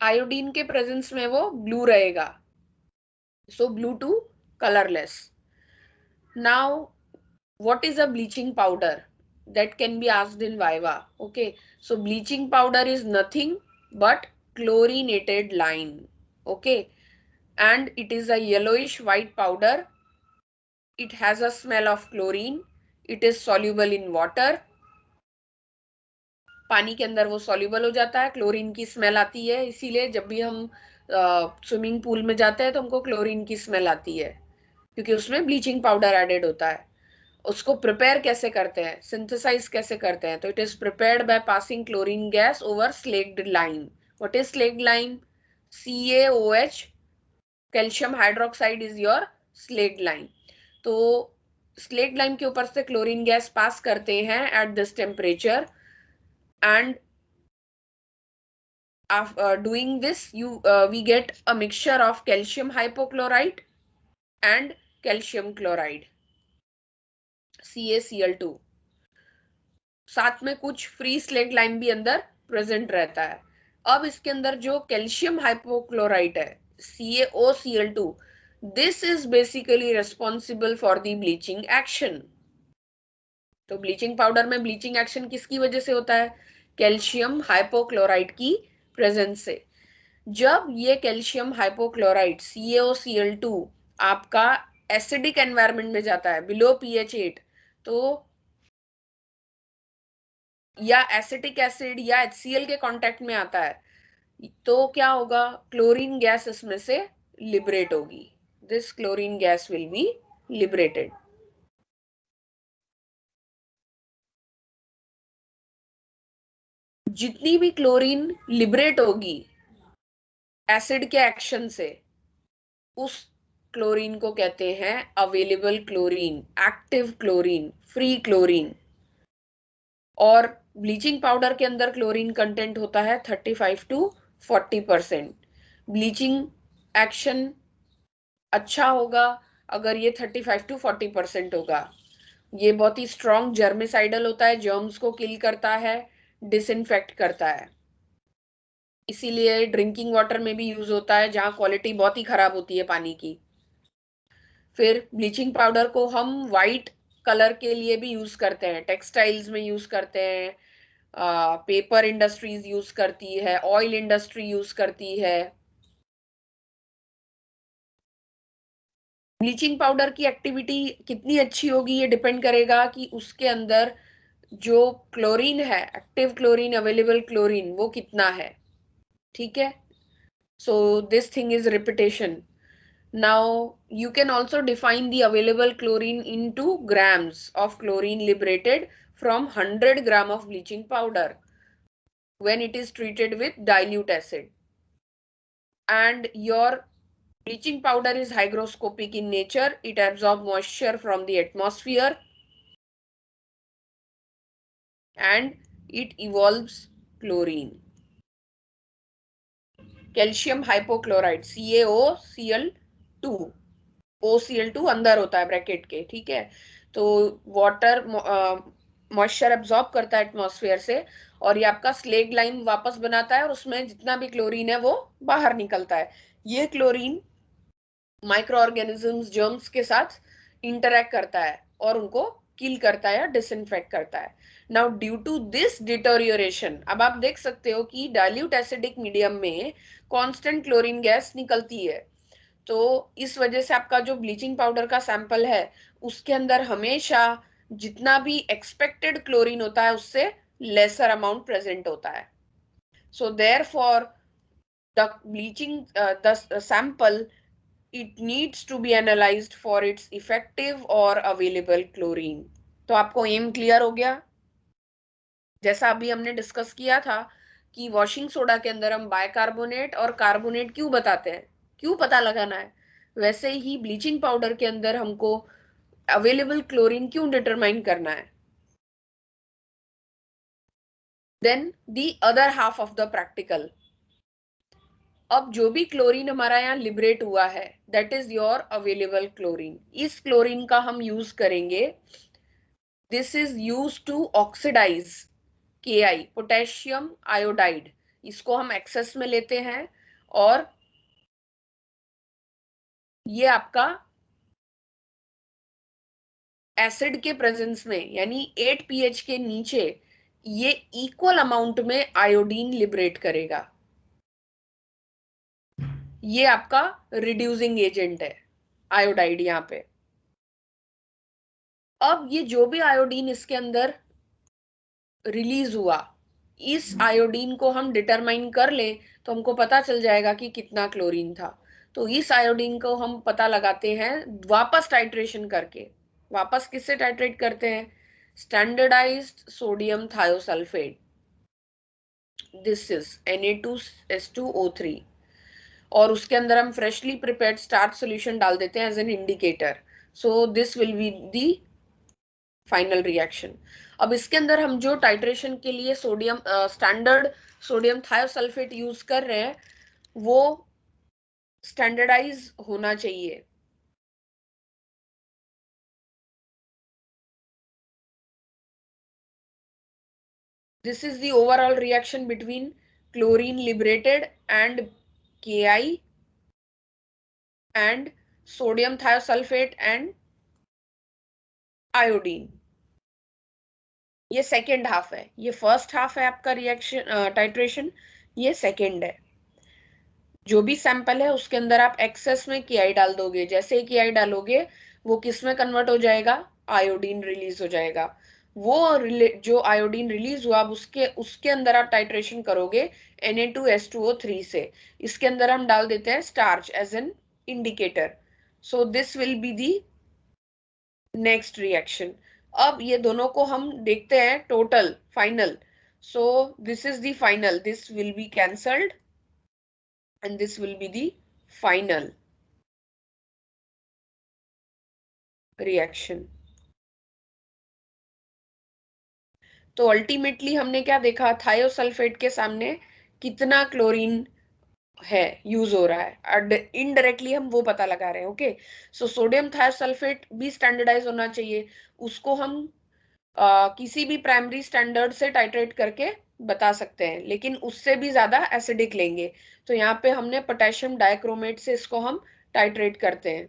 A: iodine के प्रेजेंस में वो ब्लू रहेगा, so blue to colorless. Now what is a bleaching powder? That can be asked in viva. Okay, so bleaching powder is nothing but chlorinated lime. Okay, and it is a yellowish white powder. It has a smell of chlorine. It is soluble in water. पानी के अंदर वो soluble हो जाता है, chlorine की smell आती है, इसीलिए जब भी हम स्विमिंग पूल में जाते हैं तो हमको क्लोरीन की स्मेल आती है, क्योंकि उसमें ब्लीचिंग पाउडर एडेड होता है। उसको प्रिपेयर कैसे करते हैं, सिंथेसाइज कैसे करते हैं? तो it is prepared by passing chlorine gas over slaked lime. What is slaked lime? CaOH, calcium hydroxide is your slaked lime. तो स्लेक्ड लाइम के ऊपर से क्लोरीन गैस पास करते हैं at this temperature, and doing this we get a mixture of calcium hypochlorite and calcium chloride, CaCl2। साथ में कुछ free slate lime भी अंदर प्रेजेंट रहता है। अब इसके अंदर जो कैल्शियम हाइपोक्लोराइट है, CaOCl2, this is basically responsible for the bleaching action. तो ब्लीचिंग पाउडर में ब्लीचिंग एक्शन किसकी वजह से होता है? कैल्शियम हाइपोक्लोराइड की प्रेजेंस से। जब ये कैल्शियम हाइपोक्लोराइड CaOCl2 आपका एसिडिक एनवायरनमेंट में जाता है बिलो pH 8, तो या एसिटिक एसिड या HCl के कांटेक्ट में आता है, तो क्या होगा? क्लोरीन गैस इसमें से लिबरेट होगी। This chlorine gas will be liberated. जितनी भी क्लोरीन लिबरेट होगी एसिड के एक्शन से, उस क्लोरीन को कहते हैं available chlorine, active chlorine, free chlorine. और ब्लीचिंग पाउडर के अंदर क्लोरीन कंटेंट होता है 35 to 40%। ब्लीचिंग एक्शन अच्छा होगा अगर ये 35 to 40% होगा। ये बहुत ही स्ट्रॉन्ग जर्मिसाइडल होता है, जर्म्स को किल करता है, डिसइंफेक्ट करता है। इसीलिए ड्रिंकिंग वाटर में भी यूज होता है जहाँ क्वालिटी बहुत ही खराब होती है पानी की। फिर ब्लीचिंग पाउडर को हम वाइट कलर के लिए भी यूज करते हैं, टेक्सटाइल्स में यूज करते हैं, पेपर इंडस्ट्रीज यूज करती है, ऑयल इंडस्ट्री यूज करती है। ब्लीचिंग पाउडर की एक्टिविटी कितनी अच्छी होगी ये डिपेंड करेगा कि उसके अंदर जो क्लोरीन है, एक्टिव क्लोरीन, अवेलेबल क्लोरीन, वो कितना है। ठीक है, so this thing is repetition. Now you can also define the available chlorine into grams of chlorine liberated from 100 gram of bleaching powder when it is treated with dilute acid. And your bleaching powder is hygroscopic in nature. It absorbs moisture from the atmosphere and it evolves chlorine. Calcium hypochlorite CaOCl2, OCl2 अंदर होता है bracket के, ठीक है। तो water moisture absorb करता है atmosphere से और ये आपका स्लेग लाइन वापस बनाता है और उसमें जितना भी क्लोरीन है वो बाहर निकलता है। ये क्लोरीन माइक्रो ऑर्गेनिजम्स, जर्म्स के साथ इंटरेक्ट करता है और उनको किल करता है या डिसइंफेक्ट करता है। नाउ ड्यू टू दिस डिटोरियोरेशन, अब आप देख सकते हो कि डाइल्यूट एसिडिक मीडियम में कांस्टेंट क्लोरीन गैस निकलती है। तो इस वजह से आपका जो ब्लीचिंग पाउडर का सैंपल है उसके अंदर हमेशा जितना भी एक्सपेक्टेड क्लोरीन होता है उससे लेसर अमाउंट प्रेजेंट होता है। So therefore the bleaching the sample, it needs to be analyzed for its effective or available chlorine। तो आपको एम क्लियर हो गया? जैसा अभी हमने डिस्कस किया था कि वॉशिंग सोडा के अंदर हम बाइकार्बोनेट और कार्बोनेट क्यों बताते हैं, क्यों पता लगाना है, वैसे ही ब्लीचिंग पाउडर के अंदर हमको अवेलेबल क्लोरीन क्यों डिटरमाइन करना है। Then the other half of the practical, अब जो भी क्लोरीन हमारा यहाँ लिबरेट हुआ है that is your available chlorine. इस क्लोरीन का हम यूज करेंगे, this is use to oxidise Ki, potassium iodide. इसको हम एक्सेस में लेते हैं और ये आपका एसिड के प्रेजेंस में यानी 8 pH के नीचे ये इक्वल अमाउंट में आयोडीन लिबरेट करेगा। ये आपका रिड्यूसिंग एजेंट है आयोडाइड यहाँ पे। अब ये जो भी आयोडीन इसके अंदर रिलीज हुआ, इस आयोडीन को हम डिटरमाइन कर लें तो हमको पता चल जाएगा कि कितना क्लोरीन था। तो इस आयोडीन को हम पता लगाते हैं वापस टाइट्रेशन करके। वापस किससे टाइट्रेट करते हैं? Standardised sodium thiosulphate, this is Na2S2O3। और उसके अंदर हम फ्रेशली प्रिपेयर्ड स्टार्च सॉल्यूशन डाल देते हैं as an indicator. So this will be the final reaction. अब इसके अंदर हम जो टाइट्रेशन के लिए sodium standard sodium thiosulphate use कर रहे हैं वो स्टैंडर्डाइज होना चाहिए। This is the overall reaction between chlorine liberated and Ki and sodium thiosulfate and iodine. ये सेकेंड हाफ है, ये फर्स्ट हाफ है आपका रिएक्शन टाइट्रेशन, ये सेकेंड है। जो भी सैंपल है उसके अंदर आप एक्सेस में KI डाल दोगे, जैसे ही KI डालोगे वो किस में कन्वर्ट हो जाएगा, आयोडीन रिलीज हो जाएगा। वो जो आयोडीन रिलीज हुआ अब उसके उसके अंदर आप टाइट्रेशन करोगे Na2H2O3 से। इसके अंदर हम डाल देते हैं starch as an indicator. So this will be the next reaction. अब ये दोनों को हम देखते हैं total final. So this is the final, this will be cancelled and this will be the final reaction। तो अल्टीमेटली हमने क्या देखा, थायोसल्फेट के सामने कितना क्लोरीन है यूज हो रहा है, इनडायरेक्टली हम वो पता लगा रहे हैं। ओके, सो सोडियम थायोसल्फेट भी स्टैंडर्डाइज होना चाहिए, उसको हम किसी भी प्राइमरी स्टैंडर्ड से टाइट्रेट करके बता सकते हैं, लेकिन उससे भी ज्यादा एसिडिक लेंगे। तो यहाँ पे हमने पोटेशियम डाइक्रोमेट से इसको हम टाइट्रेट करते हैं।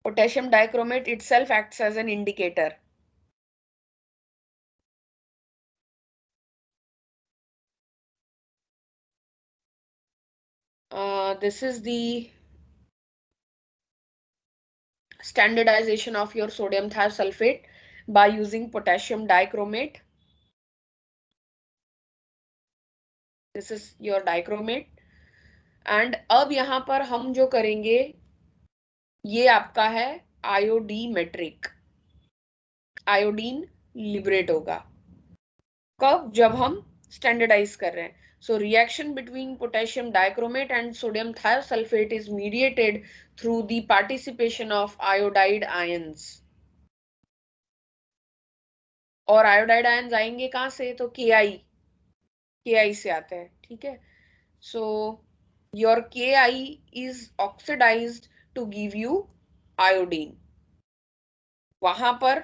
A: Potassium dichromate itself acts as an indicator। This is the standardization of your sodium thiosulfate by using potassium dichromate। This is your dichromate। and अब यहाँ पर हम जो करेंगे ये आपका है आयोडीमेट्रिक, आयोडीन लिबरेट होगा। कब, जब हम स्टैंडर्डाइज कर रहे हैं। So reaction between potassium dichromate and sodium thiosulfate is mediated through the participation of iodide ions। और आयोडाइड आयंस आएंगे कहां से, तो KI से आते हैं। ठीक है, so your KI is oxidised to give you iodine. वहां पर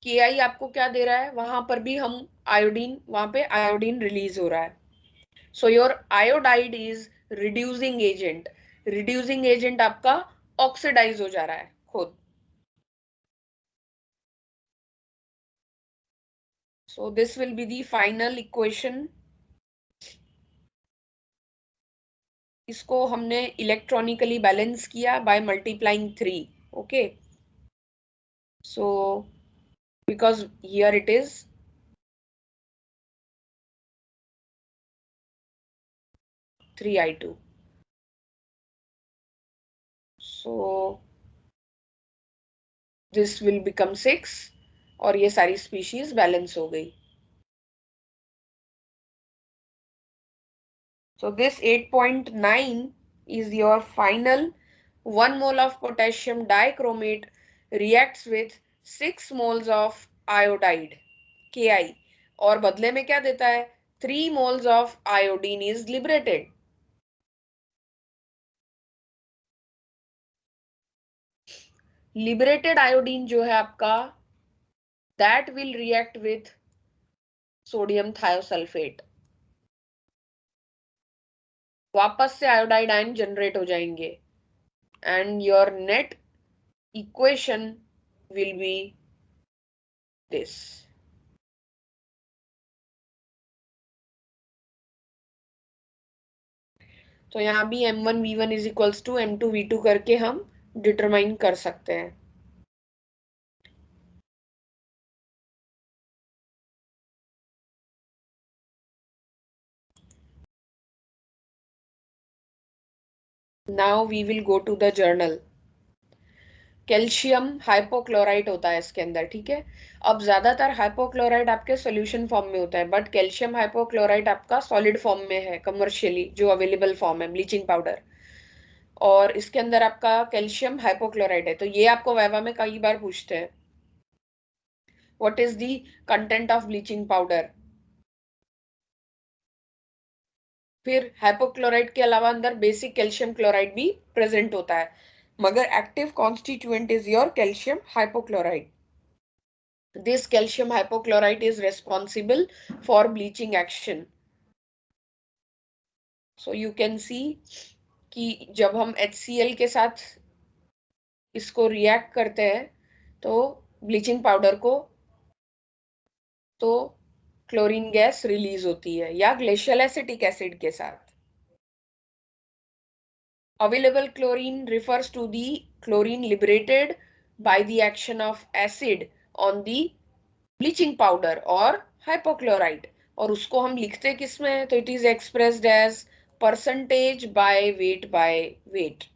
A: KI आपको क्या दे रहा है, वहां पर भी हम आयोडीन, वहां पे आयोडीन रिलीज हो रहा है। So your iodide is reducing agent, reducing agent आपका ऑक्सीडाइज हो जा रहा है खुद। So this will be the final equation। इसको हमने इलेक्ट्रॉनिकली बैलेंस किया by multiplying 3। Okay, so because here it is 3I2, so this will become 6 और ये सारी स्पीशीज बैलेंस हो गई। So this 8.9 is your final 1 mole of potassium dichromate reacts with 6 moles of iodide KI और बदले में क्या देता है, 3 moles of iodine is liberated। Liberated iodine जो है आपका, that will react with sodium thiosulphate, वापस से आयोडाइड आयन जनरेट हो जाएंगे and your net equation will be this. तो यहाँ भी M1V1 is equals to M2V2 करके हम डिटरमाइन कर सकते हैं। Now we will go to the journal. Calcium hypochlorite होता है इसके अंदर। ठीक है, अब ज्यादातर हाइपोक्लोराइट आपके सॉल्यूशन फॉर्म में होता है, बट कैल्शियम हाइपोक्लोराइट आपका सॉलिड फॉर्म में है कमर्शियली, जो अवेलेबल फॉर्म है ब्लीचिंग पाउडर। और इसके अंदर आपका कैल्शियम हाइपोक्लोराइट है। तो ये आपको वाइवा में कई बार पूछते हैं, what is the content of bleaching powder. फिर हाइपोक्लोराइट के अलावा अंदर बेसिक कैल्शियम क्लोराइड भी प्रेजेंट होता है, मगर active constituent is your calcium hypochloride. This calcium hypochlorite is responsible for bleaching action। So you can see कि जब हम HCl के साथ इसको रिएक्ट करते हैं तो ब्लीचिंग पाउडर को, तो क्लोरीन गैस रिलीज होती है, या ग्लेशियल एसिटिक एसिड के साथ। Available chlorine refers to the chlorine liberated by the action of acid on the bleaching powder or hypochlorite, और उसको हम लिखते किस में, तो it is expressed as percentage by weight.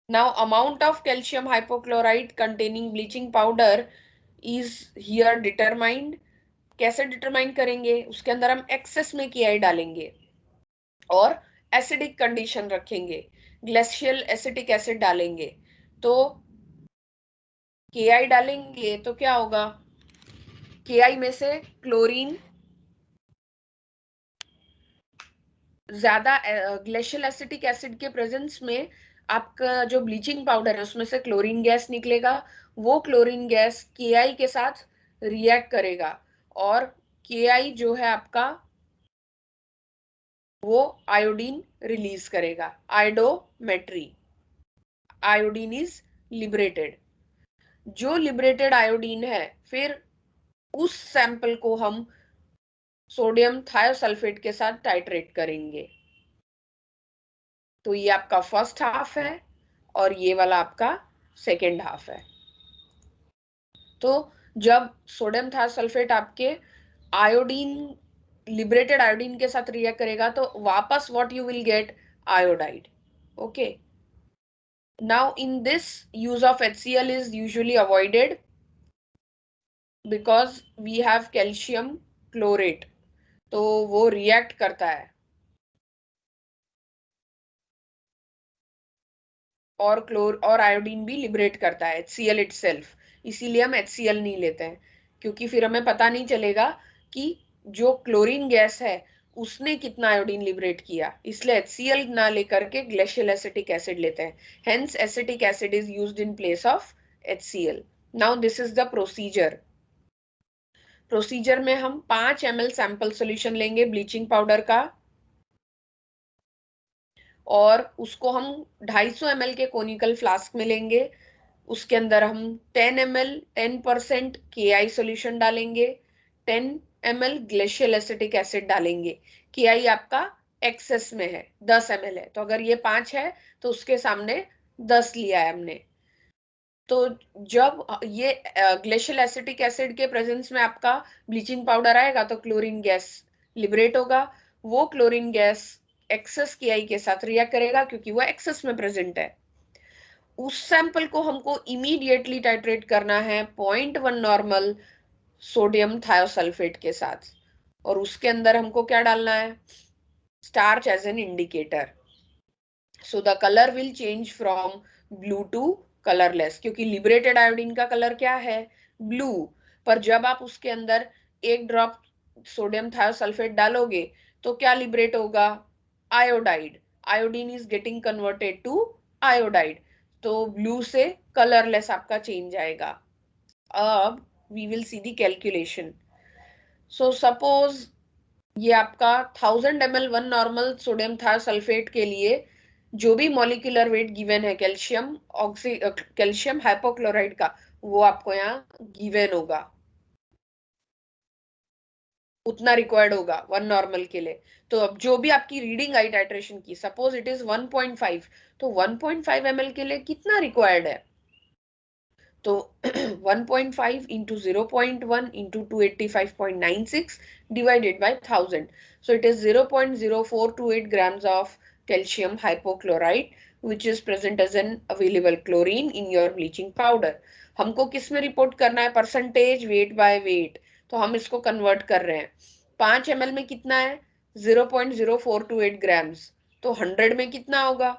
A: Now amount of calcium hypochlorite containing bleaching powder is here determined. कैसे determine करेंगे, उसके अंदर हम एक्सेस में KI डालेंगे और एसिडिक कंडीशन रखेंगे, ग्लेशियल एसिटिक एसिड डालेंगे। तो KI डालेंगे तो क्या होगा, KI में से क्लोरीन ज्यादा, ग्लेशियल एसिटिक एसिड के प्रेजेंस में आपका जो ब्लीचिंग पाउडर है उसमें से क्लोरीन गैस निकलेगा। वो क्लोरीन गैस KI के साथ रिएक्ट करेगा और KI जो है आपका वो आयोडीन रिलीज करेगा, आयोडोमेट्री। Iodine is liberated. जो लिबरेटेड आयोडीन है, फिर उस सैंपल को हम सोडियम थायोसल्फेट के साथ टाइट्रेट करेंगे। तो ये आपका फर्स्ट हाफ है और ये वाला आपका सेकेंड हाफ है। तो जब सोडियम थायोसल्फेट आपके आयोडीन, लिबरेटेड आयोडीन के साथ रिएक्ट करेगा तो वापस what you will gate, iodide. Okay, now in this use of HCl is usually avoided because we have calcium chlorate, तो वो रिएक्ट करता है और आयोडीन भी लिबरेट करता है HCl itself। इसीलिए हम HCl नहीं लेते हैं, क्योंकि फिर हमें पता नहीं चलेगा कि जो क्लोरीन गैस है उसने कितना आयोडीन लिबरेट किया, इसलिए HCl ना लेकर के ग्लेशियल एसिटिक एसिड लेते हैं। Hence acetic acid is used in place of HCl। Now this is the procedure. Procedure में हम 5 ml सैंपल सॉल्यूशन लेंगे ब्लीचिंग पाउडर का, और उसको हम 250 ml के कोनिकल फ्लास्क में लेंगे। उसके अंदर हम 10 ml 10% KI सॉल्यूशन डालेंगे, 10 ml ग्लेशियल एसिटिक एसिड डालेंगे। KI आपका एक्सेस में है, 10 ml है, तो अगर ये 5 है तो उसके सामने 10 लिया है हमने। तो जब ये ग्लेशियल एसिटिक एसिड के प्रेजेंस में आपका ब्लीचिंग पाउडर आएगा तो क्लोरीन गैस लिबरेट होगा। वो क्लोरीन गैस एक्सेस KI के साथ रिएक्ट करेगा क्योंकि वो एक्सेस में प्रेजेंट है। उस सैंपल को हमको इमीडिएटली टाइट्रेट करना है 0.1 नॉर्मल सोडियम थायोसल्फेट के साथ, और उसके अंदर हमको क्या डालना है, starch as an indicator. So the colour will change from blue to colourless, क्योंकि लिबरेटेड आयोडीन का कलर क्या है, ब्लू। पर जब आप उसके अंदर 1 ड्रॉप सोडियम थायोसल्फेट डालोगे तो क्या लिबरेट होगा, iodide. Iodine is getting converted to iodide, तो ब्लू से कलरलेस आपका चेंज आएगा। अब we will see the calculation. So suppose ये आपका 1000 ml 1 नॉर्मल सोडियम थायोसल्फेट के लिए जो भी मॉलिक्यूलर वेट गिवन है कैल्शियम हाइपोक्लोराइड का, वो आपको यहाँ गिवन होगा, उतना रिक्वायर्ड होगा 1 नॉर्मल के लिए। तो अब जो भी आपकी रीडिंग आई टाइट्रेशन की, सपोज इट इज 1.5, तो 1.5 ml के लिए कितना रिक्वायर्ड है, तो 1.5 into 0.1 into 285.96 divided by 1000. So it is 0.0428 grams of calcium hypochlorite which is present as an available chlorine in your bleaching powder. हमको किस में रिपोर्ट करना है, परसेंटेज वेट बाय वेट, तो हम इसको कन्वर्ट कर रहे हैं। 5 ml में कितना है, 0.0428 ग्राम्स, तो 100 में कितना होगा,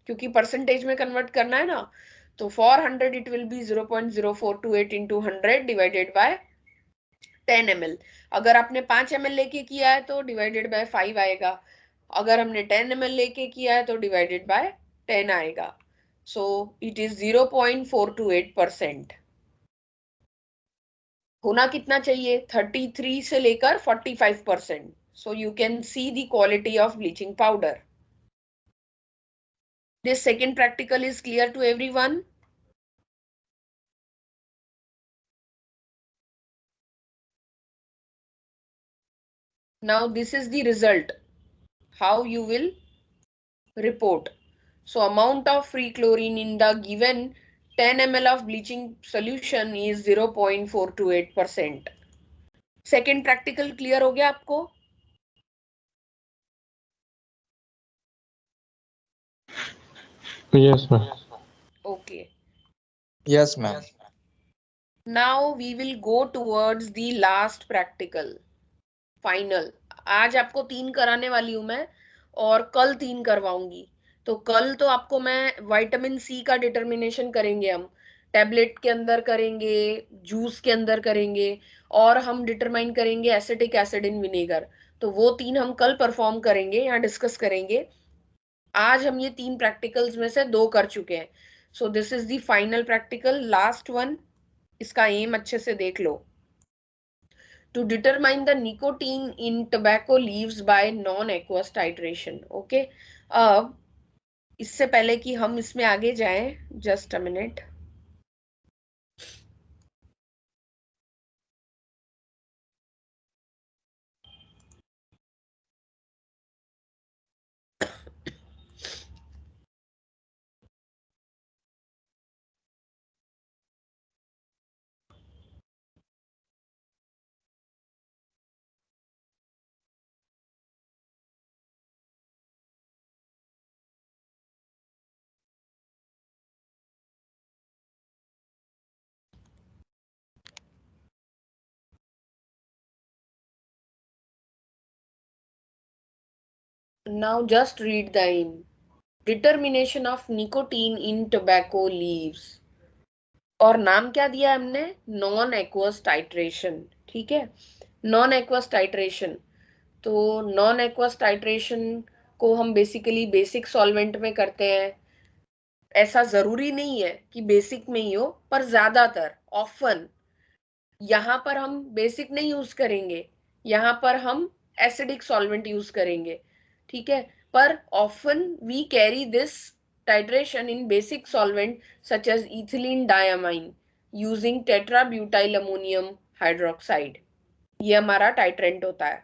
A: क्योंकि परसेंटेज में कन्वर्ट करना है ना, तो for 100 it will be 0.0428 into 100 divided by 10 ml। अगर आपने 5 ml लेके किया है तो डिवाइडेड बाय 5 आएगा, अगर हमने 10 ml लेके किया है तो डिवाइडेड बाय 10 आएगा। सो इट इज 0.428%। होना कितना चाहिए, 33 से लेकर 45%। So you can see the quality of bleaching powder. This second practical is clear to everyone? Now this is the result, how you will report. So amount of free chlorine in the given 10 ml of bleaching solution is 0.428%. Second practical clear हो गया आपको?
B: Yes, ma'am.
A: Okay.
C: Yes, ma'am.
A: Now we will go towards the last practical, final. आज आपको 3 कराने वाली हूं मैं और कल 3 करवाऊंगी. तो कल तो आपको मैं विटामिन सी का डिटर्मिनेशन करेंगे, हम टैबलेट के अंदर करेंगे, जूस के अंदर करेंगे, और हम डिटरमाइन करेंगे एसिटिक एसिड इन विनेगर. तो वो 3 हम कल परफॉर्म करेंगे, यहाँ डिस्कस करेंगे. आज हम ये 3 प्रैक्टिकल्स में से 2 कर चुके हैं. सो this is the final practical, last one. इसका एम अच्छे से देख लो. To determine the nicotine in tobacco leaves by non-aqueous titration. Okay. अब इससे पहले कि हम इसमें आगे जाएं, just a minute. Now just read the aim. Determination of nicotine in tobacco leaves. और नाम क्या दिया हमने? Non aqueous titration. ठीक है, नॉन एक्वस टाइट्रेशन. तो नॉन एक्वस टाइट्रेशन को हम बेसिकली बेसिक सॉल्वेंट में करते हैं. ऐसा जरूरी नहीं है कि बेसिक में ही हो, पर ज्यादातर ऑफन यहाँ पर हम बेसिक नहीं यूज करेंगे, यहाँ पर हम एसिडिक सॉल्वेंट यूज करेंगे. ठीक है, पर often we carry this titration in basic solvent such as ethylene diamine using tetrabutyl ammonium hydroxide. ये हमारा टाइट्रेंट होता है.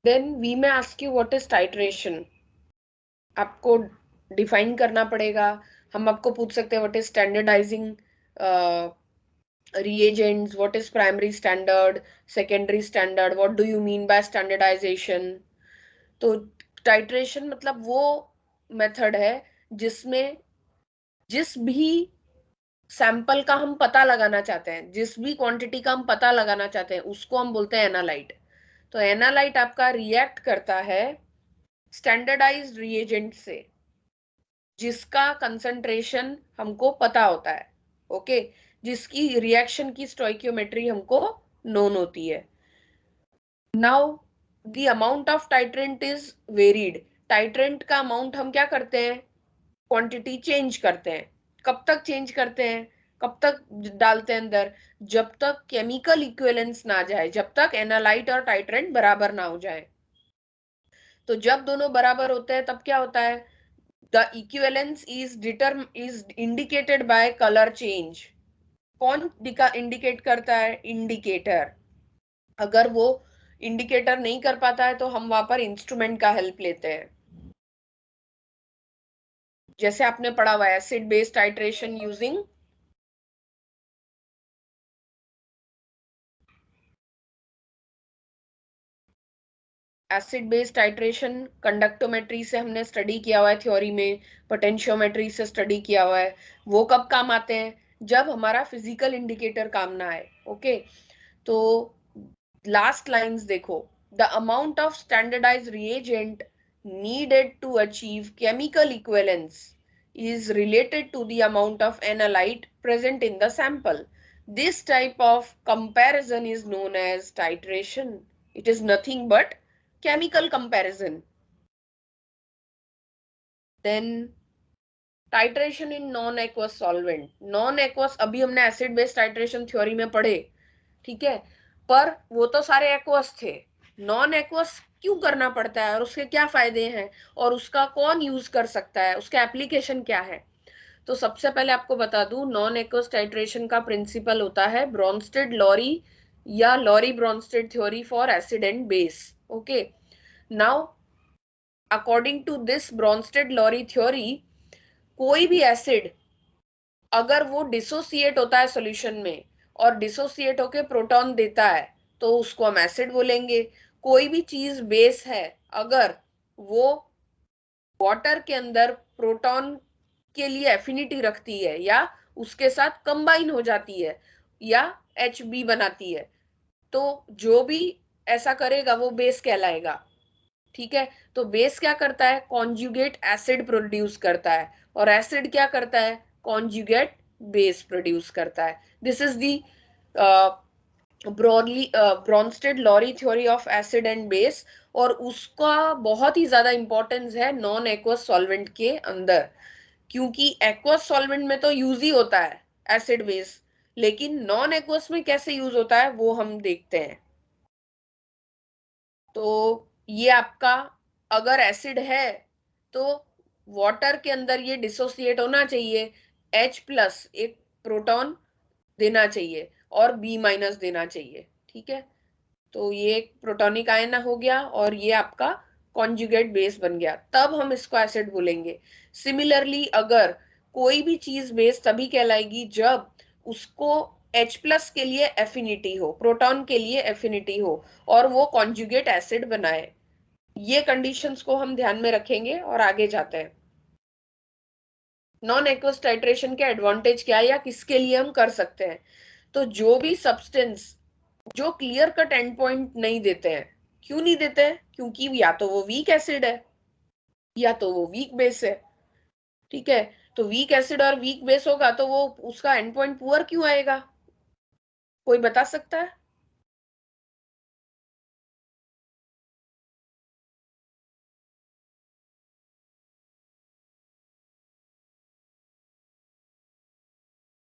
A: Then we may ask you what is titration. आपको डिफाइन करना पड़ेगा. हम आपको पूछ सकते हैं what is standardising reagents, what is primary standard, secondary standard, what do you mean by standardization. तो टाइट्रेशन मतलब वो मेथड है जिसमें जिस भी सैंपल का हम पता लगाना चाहते हैं, जिस भी क्वांटिटी का हम पता लगाना चाहते हैं, उसको हम बोलते हैं एनालाइट. तो एनालाइट आपका रिएक्ट करता है स्टैंडर्डाइज्ड रिएजेंट से जिसका कंसंट्रेशन हमको पता होता है. ओके, जिसकी रिएक्शन की स्टोइकियोमेट्री हमको नोन होती है. Now the amount of titrant is varied. Titrant का अमाउंट हम क्या करते हैं? क्वांटिटी चेंज करते हैं. कब तक चेंज करते हैं, कब तक डालते हैं अंदर? जब तक केमिकल इक्विवेलेंस ना जाए, जब तक एनालाइट और टाइट्रेंट बराबर ना हो जाए. तो जब दोनों बराबर होते हैं तब क्या होता है? The equivalence is indicated by color change. कौन इंडिकेट करता है? इंडिकेटर. अगर वो इंडिकेटर नहीं कर पाता है तो हम वहां पर इंस्ट्रूमेंट का हेल्प लेते हैं. जैसे आपने पढ़ा हुआ है acid based titration using acid based titration conductometry से हमने स्टडी किया हुआ है थ्योरी में, पोटेंशियोमेट्री से स्टडी किया हुआ है. वो कब काम आते हैं? जब हमारा फिजिकल इंडिकेटर काम ना आए. ओके, तो लास्ट लाइंस देखो, the amount of standardised reagent needed to achieve chemical equivalence is related to the amount of analyte present in the sample. This type of comparison is known as titration. It is nothing but chemical comparison. Then titration in non aqueous solvent. Non aqueous अभी हमने acid base titration theory में पढ़े, ठीक है, पर वो तो सारे एक्वस थे. नॉन एक्वस क्यों करना पड़ता है और उसके क्या फायदे हैं और उसका कौन यूज कर सकता है, उसका एप्लीकेशन क्या है. तो सबसे पहले आपको बता दूं, नॉन एक्वस टाइट्रेशन का प्रिंसिपल होता है ब्रॉन्स्टेड लॉरी या Lowry Bronsted theory for acid and base. Okay, now according to this Bronsted Lowry theory, कोई भी एसिड अगर वो डिसोसिएट होता है सॉल्यूशन में और डिसोसिएट होके प्रोटॉन देता है तो उसको हम एसिड बोलेंगे. कोई भी चीज बेस है, अगर वो वाटर के अंदर प्रोटॉन के लिए एफिनिटी रखती है या उसके साथ कंबाइन हो जाती है या HB बनाती है, तो जो भी ऐसा करेगा वो बेस कहलाएगा. ठीक है, तो बेस क्या करता है, कॉन्जुगेट एसिड प्रोड्यूस करता है, और एसिड क्या करता है, कॉन्जुगेट बेस प्रोड्यूस करता है. This is the broadly Brønsted Lowry theory of acid and base. और उसका बहुत ही ज्यादा इंपॉर्टेंस है नॉन एक्वस सॉल्वेंट के अंदर, क्योंकि एक्वस सॉल्वेंट में तो यूज ही होता है एसिड बेस, लेकिन नॉन एक्वस में कैसे यूज होता है वो हम देखते हैं. तो ये आपका अगर एसिड है तो वाटर के अंदर ये डिसोसिएट होना चाहिए, H प्लस एक प्रोटॉन देना चाहिए और B माइनस देना चाहिए. ठीक है, तो ये एक प्रोटॉनिक आयन हो गया और ये आपका कॉन्जुगेट बेस बन गया, तब हम इसको एसिड बोलेंगे. सिमिलरली अगर कोई भी चीज बेस तभी कहलाएगी जब उसको H प्लस के लिए एफिनिटी हो, प्रोटॉन के लिए एफिनिटी हो और वो कॉन्जुगेट एसिड बनाए. ये कंडीशंस को हम ध्यान में रखेंगे और आगे जाते हैं. नॉन एक्वस टाइट्रेशन के एडवांटेज क्या है या किसके लिए हम कर सकते हैं. तो जो भी सब्सटेंस जो क्लियर कट एंड पॉइंट नहीं देते हैं, क्यों नहीं देते हैं, क्योंकि या तो वो वीक एसिड है या तो वो वीक बेस है. ठीक है, तो वीक एसिड और वीक बेस होगा तो वो उसका एंड पॉइंट पुअर क्यों आएगा, कोई बता सकता है.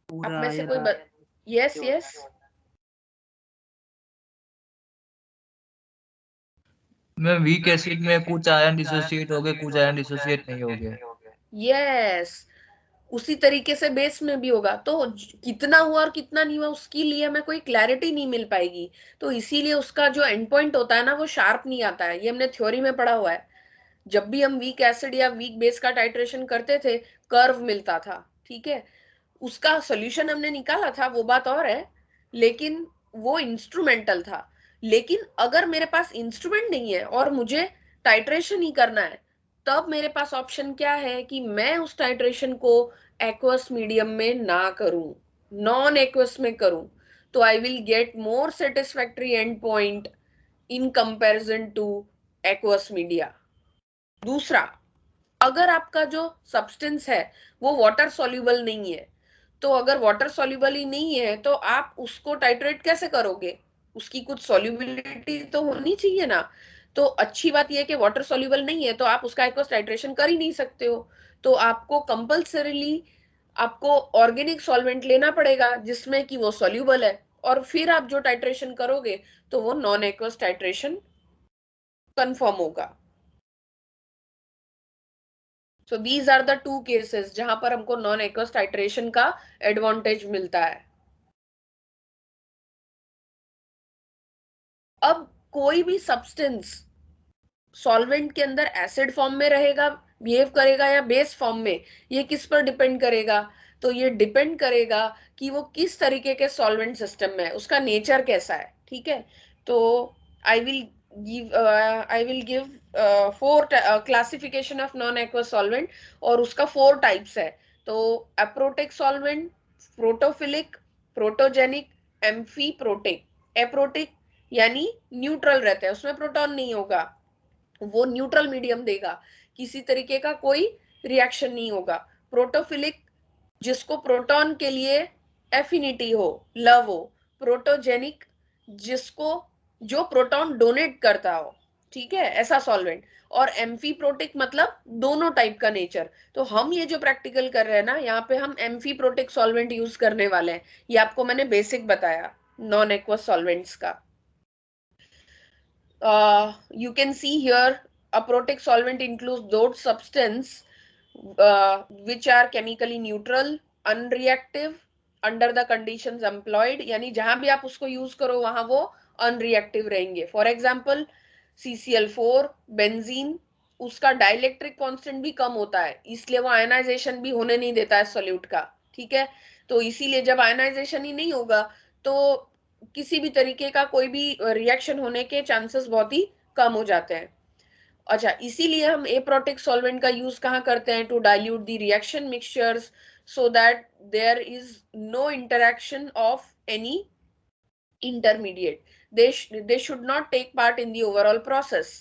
A: आप में से कोई यस यस.
C: मैं वीक एसिड में कुछ आयन डिसोसिएट हो गए, कुछ आयन डिसोसिएट नहीं हो गए.
A: यस, उसी तरीके से बेस में भी होगा. तो कितना हुआ और कितना नहीं हुआ उसके लिए हमें कोई क्लैरिटी नहीं मिल पाएगी, तो इसीलिए उसका जो एंड पॉइंट होता है ना वो शार्प नहीं आता है. ये हमने थ्योरी में पढ़ा हुआ है. जब भी हम वीक एसिड या वीक बेस का टाइट्रेशन करते थे, कर्व मिलता था. ठीक है, उसका सॉल्यूशन हमने निकाला था वो बात और है, लेकिन वो इंस्ट्रूमेंटल था. लेकिन अगर मेरे पास इंस्ट्रूमेंट नहीं है और मुझे टाइट्रेशन ही करना है, तब मेरे पास ऑप्शन क्या है कि मैं उस टाइट्रेशन को एक्वस मीडियम में ना करूं, नॉन एक्वस में करूं. तो I will get more satisfactory and point in comparison two aqueous media. दूसरा, अगर आपका जो सब्सटेंस है वो वाटर सॉल्युबल नहीं है, तो अगर वाटर सॉल्युबल ही नहीं है तो आप उसको टाइट्रेट कैसे करोगे, उसकी कुछ सॉल्युबिलिटी तो होनी चाहिए ना. तो अच्छी बात यह है कि वाटर सॉल्युबल नहीं है तो आप उसका एक्वस टाइट्रेशन कर ही नहीं सकते हो. तो आपको कंपल्सरीली आपको ऑर्गेनिक सॉल्वेंट लेना पड़ेगा जिसमें कि वो सॉल्युबल है, और फिर आप जो टाइट्रेशन करोगे तो वो नॉन एक्वस टाइट्रेशन कंफर्म होगा. So these are the two cases जहां पर हमको नॉन एक्वस टाइट्रेशन का एडवांटेज मिलता है. अब कोई भी सब्सटेंस सॉल्वेंट के अंदर एसिड फॉर्म में रहेगा, बिहेव करेगा या बेस फॉर्म में, ये किस पर डिपेंड करेगा. तो ये डिपेंड करेगा कि वो किस तरीके के सॉल्वेंट सिस्टम में है, उसका नेचर कैसा है. ठीक है, तो I will give 4 classification of non aqueous solvent, और उसका 4 टाइप्स है. तो aprotic solvent, protophilic, protogenic, amphi protic. Aprotic यानी न्यूट्रल रहता है, उसमें प्रोटॉन नहीं होगा, वो न्यूट्रल मीडियम देगा, किसी तरीके का कोई रिएक्शन नहीं होगा। प्रोटोफिलिक जिसको प्रोटॉन के लिए एफिनिटी हो, लव हो। प्रोटोजेनिक जिसको जो प्रोटॉन डोनेट करता हो, ठीक है, ऐसा सॉल्वेंट। और एम्फीप्रोटिक मतलब दोनों टाइप का नेचर। तो हम ये जो प्रैक्टिकल कर रहे हैं ना, यहाँ पे हम एम्फीप्रोटिक सॉल्वेंट यूज करने वाले हैं। ये आपको मैंने बेसिक बताया नॉन एक्वस सॉल्वेंट्स का। You can see here aprotic solvent includes those substance which are chemically neutral, unreactive under the conditions employed, यानी जहां भी आप उसको यूज करो वहां वो अनरिएक्टिव रहेंगे। फॉर एग्जाम्पल CCl4 बेंजीन, उसका डाइलेक्ट्रिक कांस्टेंट भी कम होता है, इसलिए वो आयनाइजेशन भी होने नहीं देता है सोल्यूट का, ठीक है। तो इसीलिए जब आयनाइजेशन ही नहीं होगा तो किसी भी तरीके का कोई भी रिएक्शन होने के चांसेस बहुत ही कम हो जाते हैं। अच्छा, इसीलिए हम एप्रोटिक सॉल्वेंट का यूज कहाँ करते हैं? To dilute the reaction mixtures so that there is no interaction of any intermediate. They should not take part in the overall process.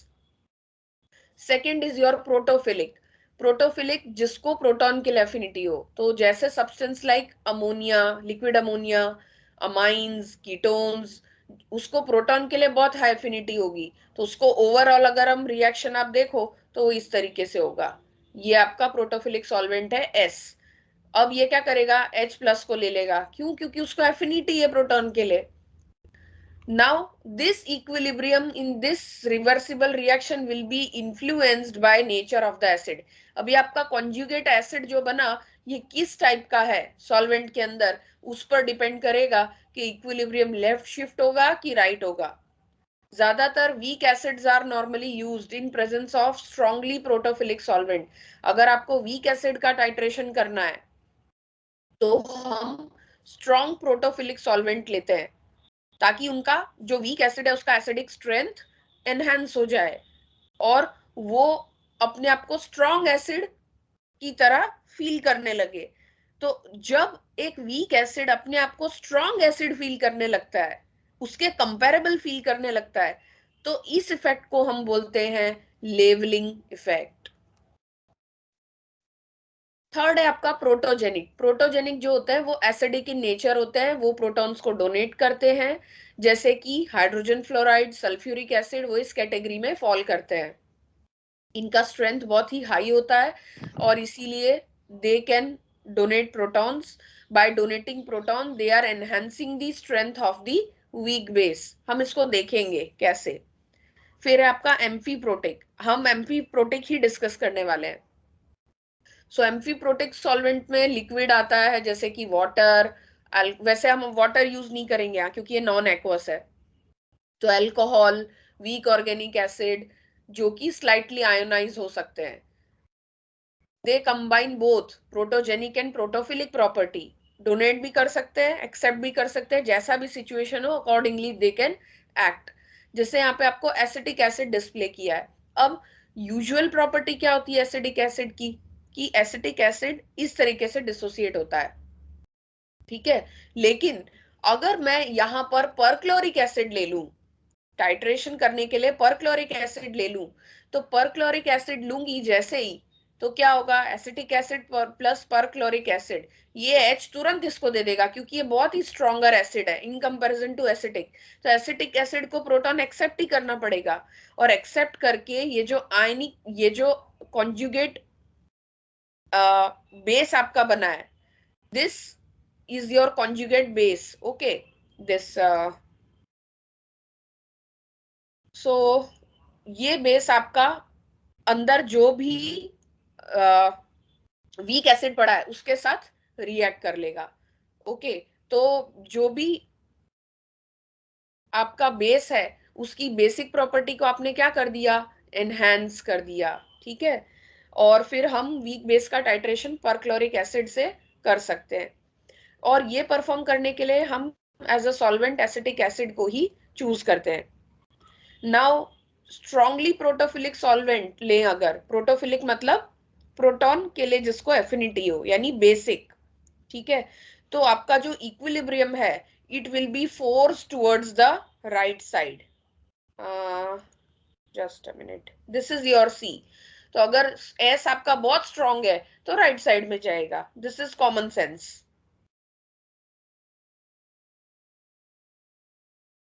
A: Second is your protophilic. Protophilic जिसको proton के लिए affinity हो, तो जैसे substance like ammonia, liquid ammonia, amines, ketones, उसको proton के लिए बहुत हाई एफिनिटी होगी, तो उसको ओवरऑल अगर हम रिएक्शन आप देखो तो इस तरीके से होगा। ये आपका प्रोटोफिलिक सॉल्वेंट है S। अब ये क्या करेगा? H+ को ले लेगा, क्यों? क्योंकि उसको एफिनिटी है प्रोटॉन के लिए। Now this equilibrium in this reversible reaction will be influenced by nature of the acid. अभी आपका conjugate acid जो बना ये किस टाइप का है सॉल्वेंट के अंदर, उस पर डिपेंड करेगा कि इक्विलिब्रियम लेफ्ट शिफ्ट होगा कि राइट होगा। ज्यादातर weak acids are normally used in presence of strongly protophilic solvent. अगर आपको वीक एसिड का टाइट्रेशन करना है तो हम स्ट्रॉन्ग प्रोटोफिलिक सॉल्वेंट लेते हैं, ताकि उनका जो वीक एसिड है उसका एसिडिक स्ट्रेंथ एनहांस हो जाए और वो अपने आप को स्ट्रॉन्ग एसिड की तरह फील करने लगे। तो जब एक वीक एसिड अपने आप को स्ट्रॉन्ग एसिड फील करने लगता है, उसके कंपैरेबल फील करने लगता है, तो इस इफेक्ट को हम बोलते हैं लेवलिंग इफेक्ट। थर्ड है आपका प्रोटोजेनिक। प्रोटोजेनिक जो होता है वो एसिडिक इन नेचर होते हैं, वो प्रोटॉन्स को डोनेट करते हैं, जैसे कि हाइड्रोजन फ्लोराइड, सल्फ्यूरिक एसिड, वो इस कैटेगरी में फॉल करते हैं। इनका स्ट्रेंथ बहुत ही हाई होता है और इसीलिए they can donate protons. By donating proton they are enhancing the strength of the weak base. हम इसको देखेंगे कैसे। फिर है आपका एम्फीप्रोटिक, हम एम्फीप्रोटिक ही डिस्कस करने वाले हैं। सो एम्फीप्रोटिक सॉल्वेंट में लिक्विड आता है जैसे कि वाटर, वैसे हम वाटर यूज नहीं करेंगे यहाँ क्योंकि ये नॉन एक्वस है। तो अल्कोहल, वीक ऑर्गेनिक एसिड जो कि स्लाइटली आयोनाइज हो सकते हैं। They combine both protogenic and protophilic property. Donate भी कर सकते हैं, एक्सेप्ट भी कर सकते हैं, जैसा भी सिचुएशन हो अकॉर्डिंगली दे कैन एक्ट। जैसे यहाँ पे आपको एसिटिक एसिड डिस्प्ले किया है। अब यूजुअल प्रॉपर्टी क्या होती है एसिडिक एसिड की, कि एसिटिक एसिड इस तरीके से डिसोसिएट होता है, ठीक है। लेकिन अगर मैं यहाँ पर परक्लोरिक एसिड ले लूं, टाइट्रेशन करने के लिए परक्लोरिक एसिड ले लूं, तो परक्लोरिक एसिड लूंगी जैसे ही, तो क्या होगा? Acetic acid plus perchloric acid, ये H तुरंत इसको दे देगा क्योंकि ये बहुत ही स्ट्रॉन्गर एसिड है इन कंपैरिजन टू एसिटिक। तो एसिटिक एसिड को प्रोटॉन एक्सेप्ट ही करना पड़ेगा, और एक्सेप्ट करके ये जो आयनिक, ये जो कॉन्जुगेट बेस आपका बना है, this is your conjugate base, okay. This so ये बेस आपका अंदर जो भी वीक एसिड पड़ा है उसके साथ रिएक्ट कर लेगा, ओके। तो जो भी आपका बेस है उसकी बेसिक प्रॉपर्टी को आपने क्या कर दिया? एनहांस कर दिया, ठीक है। और फिर हम वीक बेस का टाइट्रेशन परक्लोरिक एसिड से कर सकते हैं, और ये परफॉर्म करने के लिए हम as a solvent acetic acid को ही चूज करते हैं। नाउ स्ट्रॉन्गली प्रोटोफिलिक सॉल्वेंट लें, अगर प्रोटोफिलिक मतलब प्रोटॉन के लिए जिसको एफिनिटी हो यानी बेसिक, ठीक है। तो आपका जो इक्विलिब्रियम है it will be forced towards the right side. Just a minute, this is your C. तो अगर S आपका बहुत स्ट्रॉन्ग है तो राइट साइड में जाएगा. This is common sense.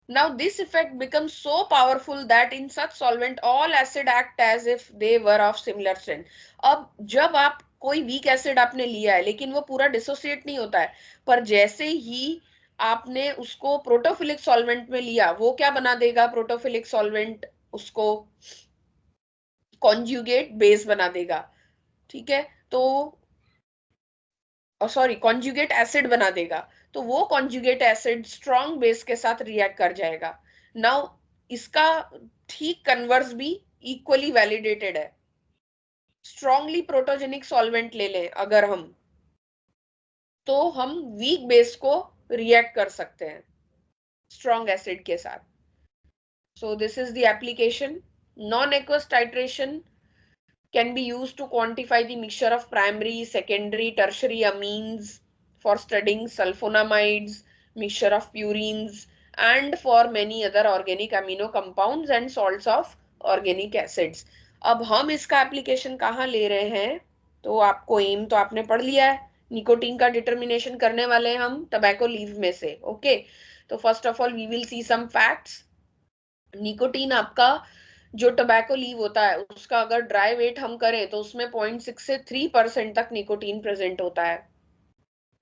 A: Now this effect becomes so powerful that in such solvent all acid act as if they were of similar strength. अब जब आप कोई वीक एसिड आपने लिया है लेकिन वो पूरा डिसोसिएट नहीं होता है, पर जैसे ही आपने उसको प्रोटोफिलिक सॉल्वेंट में लिया, वो क्या बना देगा? प्रोटोफिलिक सॉल्वेंट उसको कॉन्जुगेट बेस बना देगा. ठीक है, तो सॉरी कॉन्जुगेट एसिड बना देगा. तो वो कॉन्जुगेट एसिड स्ट्रॉन्ग बेस के साथ रिएक्ट कर जाएगा. नाउ इसका ठीक कन्वर्स भी इक्वली वैलिडेटेड है. स्ट्रॉन्गली प्रोटोजेनिक सॉल्वेंट ले लें अगर हम, तो हम वीक बेस को रिएक्ट कर सकते हैं स्ट्रॉन्ग एसिड के साथ. सो this is the application. Non aqueous titration can be used to quantify the mixture of primary, secondary, tertiary amines for studying sulfonamides, mixture of purines, and for many other organic amino compounds and salts of organic acids. अब हम इसका application कहाँ ले रहे हैं? तो आपको M तो आपने पढ़ लिया है. निकोटीन का डिटर्मिनेशन करने वाले हैं हम टबैको लीव में से. ओके, तो first of all we will see some facts. Nicotine आपका जो टबैको लीव होता है उसका अगर ड्राई वेट हम करें तो उसमें 0.6 से 3% तक निकोटीन प्रेजेंट होता है.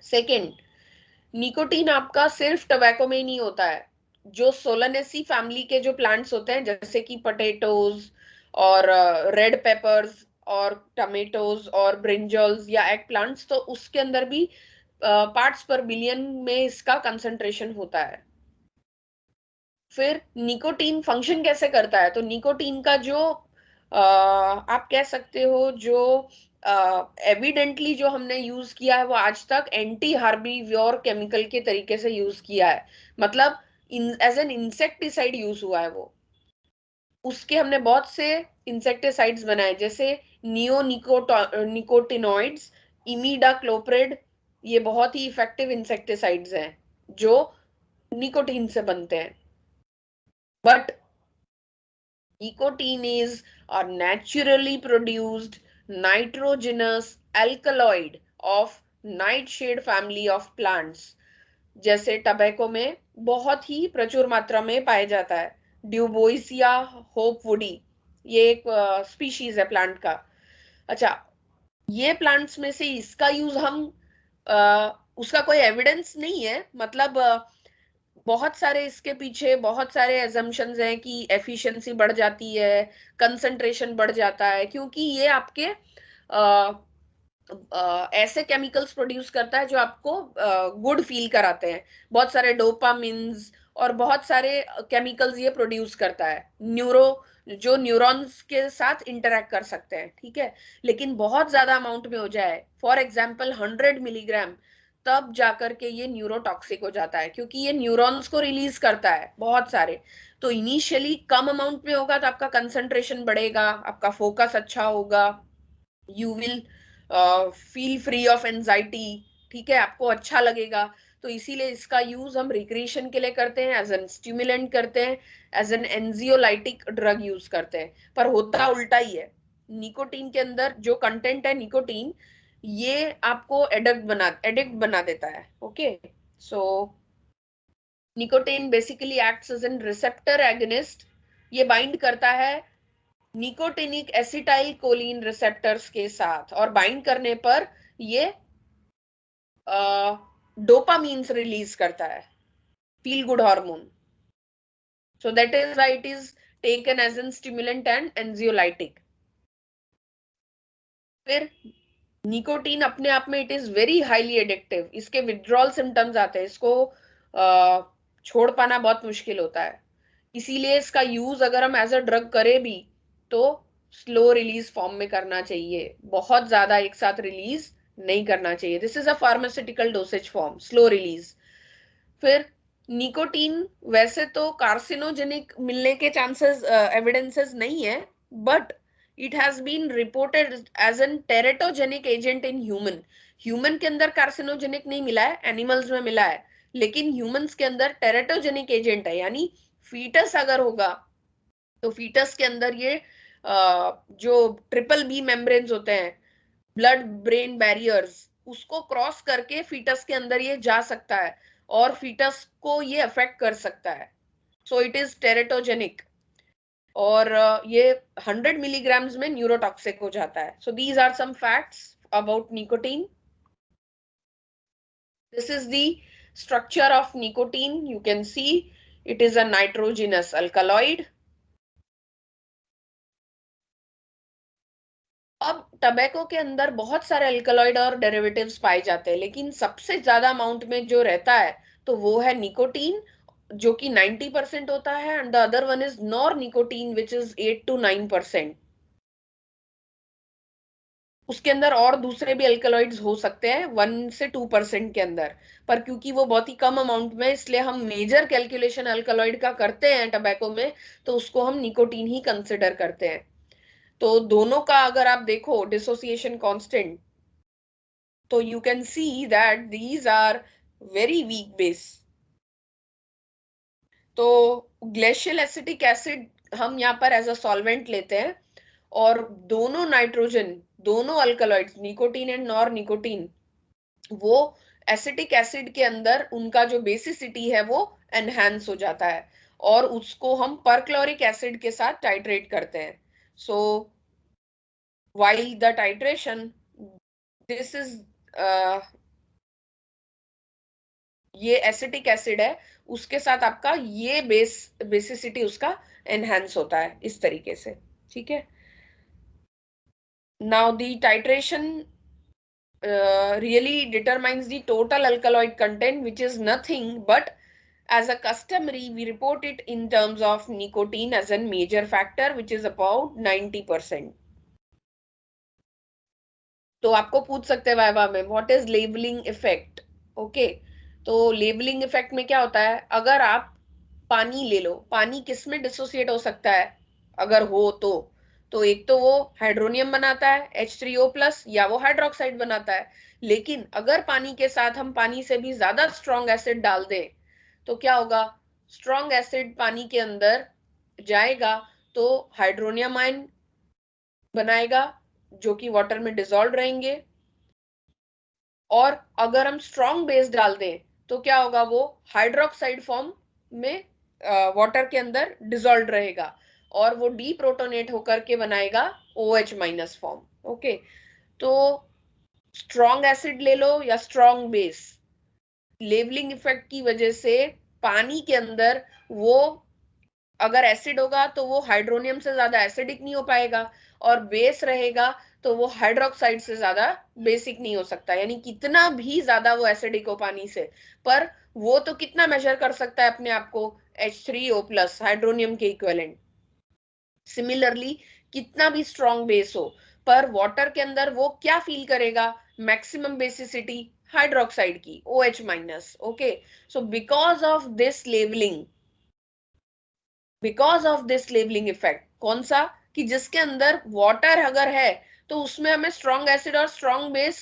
A: सेकेंड, निकोटीन आपका सिर्फ टबैको में ही नहीं होता है. जो सोलानेसी फैमिली के जो प्लांट्स होते हैं जैसे कि पोटैटोज और रेड पेपर्स और टमेटोज और ब्रिंजल्स या एग प्लांट्स, तो उसके अंदर भी पार्ट्स पर बिलियन में इसका कंसंट्रेशन होता है. फिर निकोटीन फंक्शन कैसे करता है? तो निकोटीन का जो आप कह सकते हो जो एविडेंटली जो हमने यूज किया है वो आज तक एंटी हार्बिवोर केमिकल के तरीके से यूज किया है. मतलब एज एन इंसेक्टिसाइड यूज हुआ है वो. उसके हमने बहुत से इंसेक्टिसाइड्स बनाए जैसे निकोटिनॉइड्स, इमिडाक्लोप्रिड. ये बहुत ही इफेक्टिव इंसेक्टिसाइड्स हैं जो निकोटीन से बनते हैं. But nicotine is a naturally produced nitrogenous alkaloid of nightshade family of plants. जैसे टबैको में बहुत ही प्रचुर मात्रा में पाया जाता है. ड्यूबोइसिया होपवुडी ये एक स्पीशीज है प्लांट का. अच्छा, ये प्लांट्स में से इसका यूज हम उसका कोई एविडेंस नहीं है. मतलब बहुत सारे इसके पीछे बहुत सारे एजम्पशंस हैं कि एफिशिएंसी बढ़ जाती है, कंसंट्रेशन बढ़ जाता है, क्योंकि ये आपके ऐसे केमिकल्स प्रोड्यूस करता है जो आपको गुड फील कराते हैं. बहुत सारे डोपामिन्स और बहुत सारे केमिकल्स ये प्रोड्यूस करता है जो न्यूरॉन्स के साथ इंटरेक्ट कर सकते हैं. ठीक है, लेकिन बहुत ज्यादा अमाउंट में हो जाए, फॉर एग्जाम्पल 100 मिलीग्राम, तब जाकर के ये न्यूरोटॉक्सिक हो जाता है क्योंकि ये न्यूरॉन्स को रिलीज करता है बहुत सारे. तो इनिशियली कम अमाउंट में होगा तो आपका कंसंट्रेशन बढ़ेगा, आपका फोकस अच्छा होगा, you will feel free of anxiety. ठीक है, आपको अच्छा लगेगा. तो इसीलिए इसका यूज हम रिक्रिएशन के लिए करते हैं, एज एन स्टिमुलेंट करते हैं, as an anxiolytic drug use करते हैं. पर होता उल्टा ही है. निकोटीन के अंदर जो कंटेंट है निकोटीन, ये आपको एडिक्ट बना देता है. Okay, so nicotine basically acts as an receptor agonist. ये बाइंड करता है निकोटिनिक एसिटाइल कोलिन रिसेप्टर्स के साथ और बाइंड करने पर ये डोपामीन्स रिलीज करता है, feel good hormone. So that is why it is taken as an stimulant and anxiolytic. फिर निकोटीन अपने आप में it is very highly addictive. इसके विड्रॉल सिम्टम्स आते हैं, इसको छोड़ पाना बहुत मुश्किल होता है. इसीलिए इसका यूज अगर हम एज अ ड्रग करें भी तो स्लो रिलीज फॉर्म में करना चाहिए, बहुत ज्यादा एक साथ रिलीज नहीं करना चाहिए. This is a pharmaceutical dosage form, slow release. फिर निकोटीन वैसे तो कार्सिनोजेनिक मिलने के चांसेस एविडेंसेस नहीं है, but it has been reported as an teratogenic agent in human. के अंदर कार्सिनोजेनिक नहीं मिला है, एनिमल्स में मिला है. लेकिन ह्यूमंस के अंदर टेरेटोजेनिक एजेंट है, यानी फीटस अगर होगा तो फीटस के अंदर ये जो ट्रिपल बी मेम्ब्रेन्स होते हैं, ब्लड ब्रेन बैरियर्स, उसको क्रॉस करके फीटस के अंदर ये जा सकता है और फीटस को ये अफेक्ट कर सकता है। सो इट इज टेरेटोजेनिक और ये 100 मिलीग्राम्स में न्यूरोटॉक्सिक हो जाता है। So these are some facts about nicotine. This is the structure of nicotine. You can see it is a nitrogenous alkaloid. अब टबैको के अंदर बहुत सारे अल्कलॉइड और डेरिवेटिव्स पाए जाते हैं, लेकिन सबसे ज्यादा अमाउंट में जो रहता है तो वो है निकोटीन, जो कि 90% होता है, and the other one is nor nicotine which is 8 to 9%। उसके अंदर और दूसरे भी अल्कलॉइड्स हो सकते हैं 1 से 2% के अंदर, पर क्योंकि वो बहुत ही कम अमाउंट में, इसलिए हम मेजर कैलकुलेशन अल्कलॉइड का करते हैं टबैको में, तो उसको हम निकोटीन ही कंसिडर करते हैं। तो दोनों का अगर आप देखो डिसोसिएशन कांस्टेंट, तो you can see that these are very weak base. तो ग्लेशियल एसिटिक एसिड हम यहाँ पर एज अ सॉल्वेंट लेते हैं, और दोनों नाइट्रोजन, दोनों alkaloids nicotine and nor nicotine, वो एसिटिक एसिड के अंदर उनका जो बेसिसिटी है वो एनहांस हो जाता है, और उसको हम परक्लोरिक एसिड के साथ टाइट्रेट करते हैं। सो while the titration, this is ये एसिटिक एसिड है, उसके साथ आपका ये बेसिसिटी उसका एनहांस होता है इस तरीके से। ठीक है, now the titration really determines the total alkaloid content, which is nothing but, as a customary, we report it in terms of nicotine as a major factor, which is about 90%. तो आपको पूछ सकते हैं वाइवा में, what is labelling effect? Okay, तो labelling effect में क्या होता है, अगर आप पानी ले लो, पानी किस में डिसोसिएट हो सकता है अगर हो तो एक तो वो हाइड्रोनियम बनाता है H3O+, या वो हाइड्रोक्साइड बनाता है। लेकिन अगर पानी के साथ हम पानी से भी ज्यादा स्ट्रॉन्ग एसिड डाल दें तो क्या होगा, स्ट्रॉन्ग एसिड पानी के अंदर जाएगा तो हाइड्रोनियम आयन बनाएगा जो कि वाटर में डिसॉल्व रहेंगे, और अगर हम स्ट्रॉन्ग बेस डाल दें तो क्या होगा, वो हाइड्रोक्साइड फॉर्म में वाटर के अंदर डिसॉल्व रहेगा, और वो डीप्रोटोनेट होकर के बनाएगा OH- फॉर्म। ओके, तो स्ट्रॉन्ग एसिड ले लो या स्ट्रॉन्ग बेस, लेवलिंग इफेक्ट की वजह से पानी के अंदर वो अगर एसिड होगा तो वो हाइड्रोनियम से ज्यादा एसिडिक नहीं हो पाएगा, और बेस रहेगा तो वो हाइड्रोक्साइड से ज्यादा बेसिक नहीं हो सकता, यानी कितना भी ज्यादा वो एसिडिक हो पानी से, पर वो तो कितना मेजर कर सकता है अपने आप को, H3O+ हाइड्रोनियम के इक्विवेलेंट। सिमिलरली कितना भी स्ट्रॉन्ग बेस हो, पर वाटर के अंदर वो क्या फील करेगा, मैक्सिमम बेसिसिटी हाइड्रोक्साइड की OH-। Okay, so because of this levelling, because of this labelling effect, कौन सा, कि जिसके अंदर वाटर अगर है तो उसमें हमें स्ट्रॉन्ग एसिड और स्ट्रॉन्ग बेस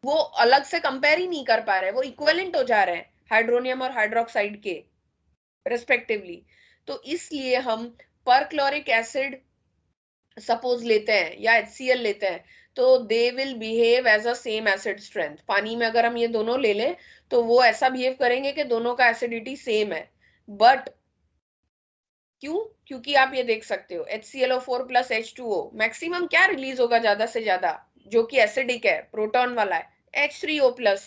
A: वो अलग से कंपेयर ही नहीं कर पा रहे, वो इक्विवेलेंट हो जा रहे हैं हाइड्रोनियम और हाइड्रोक्साइड के रेस्पेक्टिवली। तो इसलिए हम परक्लोरिक एसिड सपोज लेते हैं या HCl लेते हैं, तो they will behave as a same acid strength. पानी में अगर हम ये दोनों ले लें तो वो ऐसा बिहेव करेंगे कि दोनों का एसिडिटी सेम है, बट क्यों, क्योंकि आप ये देख सकते हो HClO4 + H2O मैक्सिमम क्या रिलीज होगा ज्यादा से ज्यादा, जो कि एसिडिक है, प्रोटॉन वाला है H3O+।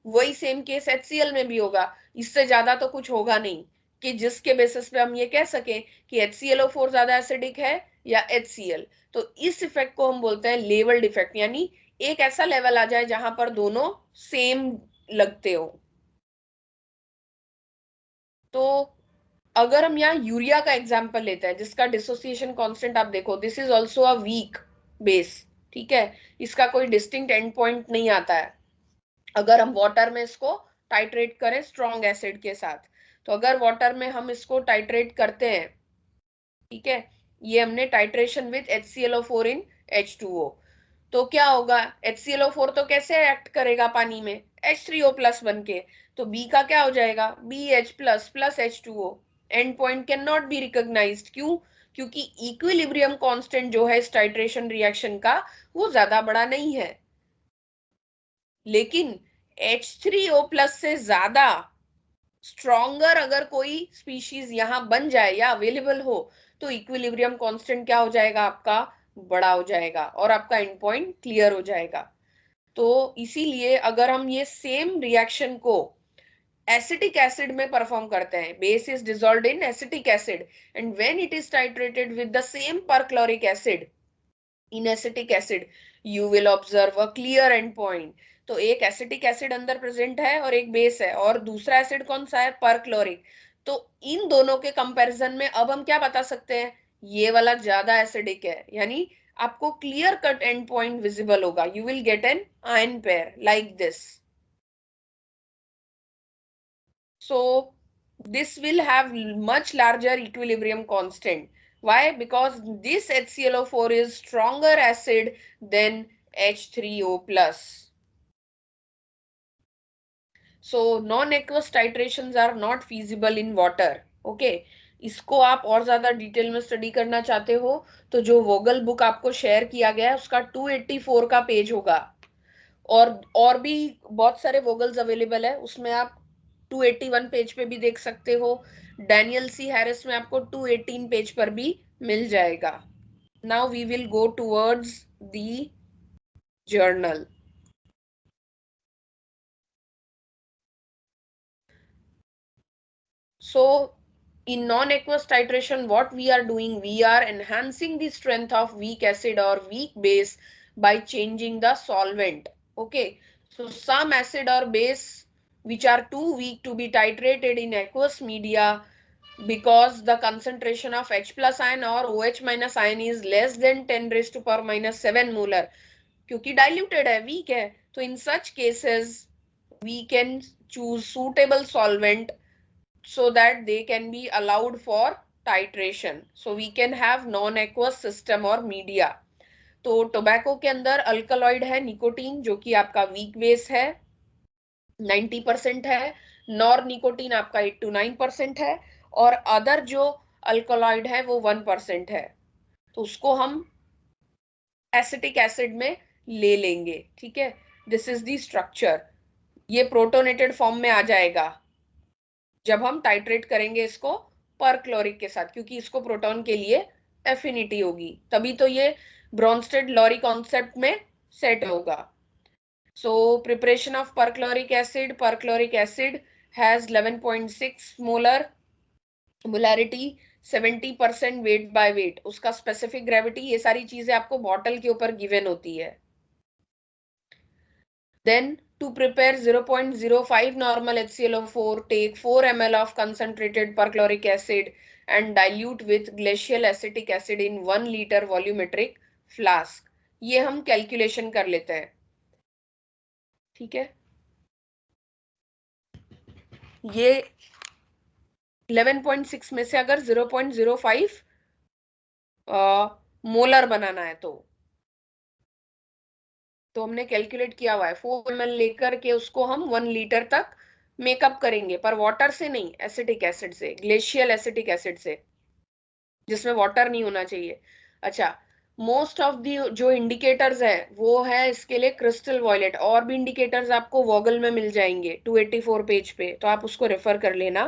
A: वही सेम केस HCl में भी होगा, इससे ज्यादा तो कुछ होगा नहीं कि जिसके बेसिस पे हम ये कह सके कि HClO4 ज्यादा एसिडिक है या HCl। तो इस इफेक्ट को हम बोलते हैं लेवल्ड इफेक्ट, यानी एक ऐसा लेवल आ जाए जहां पर दोनों सेम लगते हो। तो अगर हम यहाँ यूरिया का एग्जाम्पल लेते हैं जिसका डिसोसिएशन कांस्टेंट आप देखो, this is also a weak base. ठीक है, इसका कोई डिस्टिंक्ट एंड पॉइंट नहीं आता है अगर हम वाटर में इसको टाइट्रेट करें स्ट्रॉन्ग एसिड के साथ। तो अगर वाटर में हम इसको टाइट्रेट करते हैं, ठीक है, ये हमने titration with HClO4 in H2O, तो क्या होगा, HClO4 तो कैसे एक्ट करेगा पानी में, H3O+ बन के, तो B का क्या हो जाएगा, BH+ plus H2O, end point can not be recognised. क्यों, क्योंकि इक्विलिब्रियम कांस्टेंट जो है इस टाइट्रेशन रिएक्शन का वो ज्यादा बड़ा नहीं है। लेकिन H3O+ से ज्यादा स्ट्रॉन्गर अगर कोई स्पीशीज यहां बन जाए या अवेलेबल हो तो इक्विलिब्रियम कांस्टेंट क्या हो जाएगा, आपका बड़ा हो जाएगा और आपका एंड पॉइंट क्लियर हो जाएगा। तो इसीलिए अगर हम ये सेम रिएक्शन को एसिटिक एसिड में परफॉर्म करते हैं, base is dissolved in acetic acid and when it is titrated with the same perchloric acid in acetic acid, you will observe a clear and point. तो एक acetic acid अंदर present है और एक base है, और दूसरा एसिड कौन सा है, परक्लोरिक। तो इन दोनों के कंपैरिजन में अब हम क्या बता सकते हैं, ये वाला ज्यादा एसिडिक है, यानी आपको clear cut end point visible होगा, you will get an ion pair like this. So this will have much larger equilibrium constant. Why? Because this HClO4 is stronger acid than H3O+. So non-aqueous titrations are not feasible in water. Okay. इसको आप और ज्यादा detail में study करना चाहते हो तो जो वोगल बुक आपको शेयर किया गया है उसका 284 का पेज होगा, और भी बहुत सारे वोगल्स अवेलेबल है, उसमें आप 281 पेज पे भी देख सकते हो। डैनियल सी हैरिस में आपको 218 पेज पर भी मिल जाएगा। Now we will go towards the journal. So in non-aqueous titration what we are doing, we are enhancing the strength of weak acid or weak base by changing the solvent. Okay, so some acid or base which are too weak to be titrated in aqueous media because the concentration of H plus ion or OH minus ion is less than 10 raised to power minus 7 molar, क्योंकि diluted है, weak है, तो in such cases we can choose suitable solvent so that they can be allowed for titration. So we can have non-aqueous system or media. तो tobacco के अंदर alkaloid है nicotine, जो कि आपका वीक बेस है, 90% है, नॉर निकोटीन आपका 8 to 9% है, और अदर जो अल्कलॉइड है वो 1% है। तो उसको हम एसिटिक एसिड में ले लेंगे, ठीक है। दिस इज द स्ट्रक्चर, ये प्रोटोनेटेड फॉर्म में आ जाएगा जब हम टाइट्रेट करेंगे इसको परक्लोरिक के साथ, क्योंकि इसको प्रोटॉन के लिए एफिनिटी होगी, तभी तो ये ब्रॉन्स्टेड लॉरी कॉन्सेप्ट में सेट होगा। So preparation of perchloric acid has 11.6 molarity, 70% weight by weight, उसका specific gravity, ये सारी चीजें आपको बॉटल के ऊपर गिवन होती है। Then to prepare 0.05 normal HClO4, take 4 ml of concentrated perchloric acid and dilute with glacial acetic acid in 1 liter volumetric flask. ये हम कैलकुलेशन कर लेते हैं, ठीक है। ये 11.6 में से अगर 0.05 मोलर बनाना है तो हमने कैलकुलेट किया हुआ है 4 ml लेकर के उसको हम 1 लीटर तक मेकअप करेंगे, पर वाटर से नहीं, एसिटिक एसिड से, ग्लेशियल एसिटिक एसिड से, जिसमें वाटर नहीं होना चाहिए। अच्छा, मोस्ट ऑफ दी जो इंडिकेटर्स है वो है इसके लिए क्रिस्टल वॉयलेट, और भी इंडिकेटर्स आपको वॉगल में मिल जाएंगे 284 पेज पे, तो आप उसको रेफर कर लेना।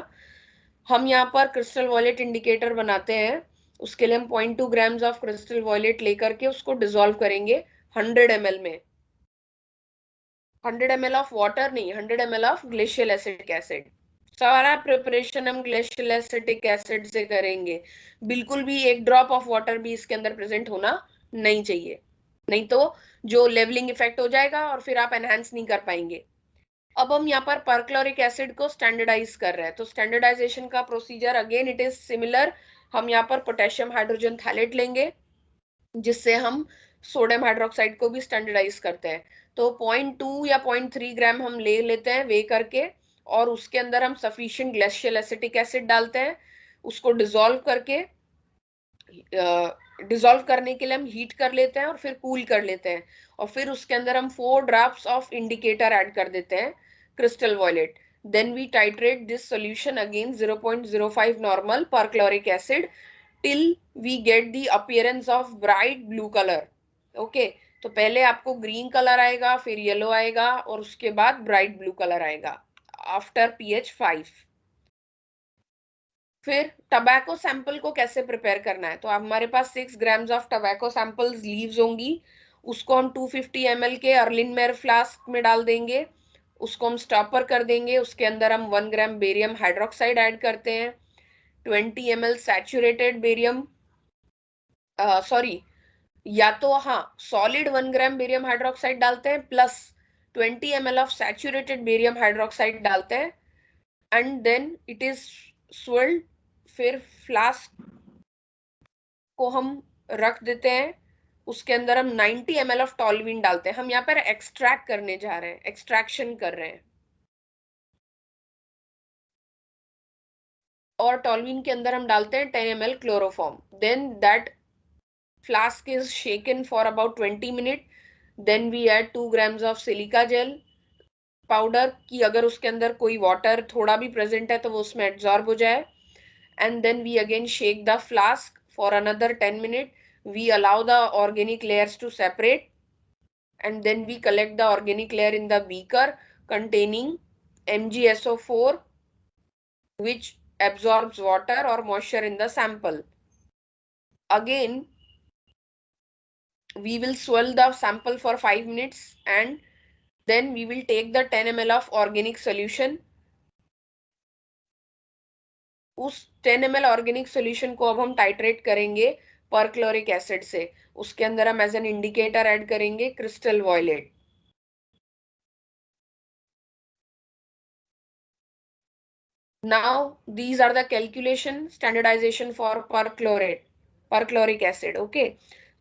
A: हम यहाँ पर क्रिस्टल वॉयलेट इंडिकेटर बनाते हैं, उसके लिए हम 0.2 ग्राम्स ऑफ क्रिस्टल वॉयलेट लेकर के उसको डिसॉल्व करेंगे 100 ml में। 100 ml ऑफ वाटर नहीं, 100 ml of glacial acetic acid. सारा प्रिपरेशन हम ग्लेशियल एसिटिक एसिड से करेंगे, बिल्कुल भी एक ड्रॉप ऑफ वाटर भी इसके अंदर प्रेजेंट होना नहीं चाहिए, नहीं तो जो लेवलिंग इफेक्ट हो जाएगा और फिर आप एनहांस नहीं कर पाएंगे। अब हम यहाँ पर परक्लोरिक एसिड को स्टैंडर्डाइज कर रहे हैं, तो स्टैंडर्डाइजेशन का procedure again it is similar. हम यहाँ पर पोटेशियम हाइड्रोजन थैलेट लेंगे, जिससे हम सोडियम हाइड्रोक्साइड को भी स्टैंडर्डाइज करते हैं। तो 0.2 या 0.3 ग्राम हम ले लेते हैं वे करके, और उसके अंदर हम सफिशिएंट ग्लेशियल एसिटिक एसिड डालते हैं, उसको डिसॉल्व करके डिसॉल्व करने के लिए हम हीट कर लेते हैं और फिर कूल कर लेते हैं, और फिर उसके अंदर हम 4 ड्रॉप्स ऑफ इंडिकेटर ऐड कर देते हैं, crystal violet. Then we titrate this solution again 0.05 normal perchloric acid till we get the appearance of bright blue color. Okay, तो पहले आपको ग्रीन कलर आएगा, फिर येलो आएगा, और उसके बाद ब्राइट ब्लू कलर आएगा आफ्टर pH 5. फिर टबैको सैंपल को कैसे प्रिपेयर करना है, तो हमारे पास 6 grams of tobacco samples leaves होंगी, उसको हम 250 ml के अर्लिनमेयर फ्लास्क में डाल देंगे, उसको हम स्टॉपर कर देंगे, उसके अंदर हम 1 ग्राम बेरियम हाइड्रोक्साइड ऐड करते हैं, 20 ml सैचुरेटेड बेरियम सॉरी या तो हाँ सॉलिड 1 ग्राम बेरियम हाइड्रोक्साइड डालते हैं plus 20 ml of saturated barium hydroxide डालते हैं, एंड देन इट इज स्विल्ड. फिर फ्लास्क को हम रख देते हैं, उसके अंदर हम 90 ml ऑफ टॉलविन डालते हैं. हम यहाँ पर एक्सट्रैक्ट करने जा रहे हैं, एक्सट्रैक्शन कर रहे हैं, और टॉलविन के अंदर हम डालते हैं 10 ml chloroform. Then that flask is shaken for about 20 minute. Then we add 2 grams of silica gel powder, कि अगर उसके अंदर कोई वाटर थोड़ा भी प्रेजेंट है तो वो उसमें एब्जॉर्ब हो जाए. And then we again shake the flask for another 10 minutes. We allow the organic layers to separate, and then we collect the organic layer in the beaker containing MgSO4, which absorbs water or moisture in the sample. Again, we will swirl the sample for 5 minutes, and then we will take the 10 ml of organic solution. उस 10 ml organic solution को अब हम titrate करेंगे perchloric acid से. उसके अंदर हम as an indicator add करेंगे crystal violet. Now these are the calculation standardisation for perchloric acid. Okay,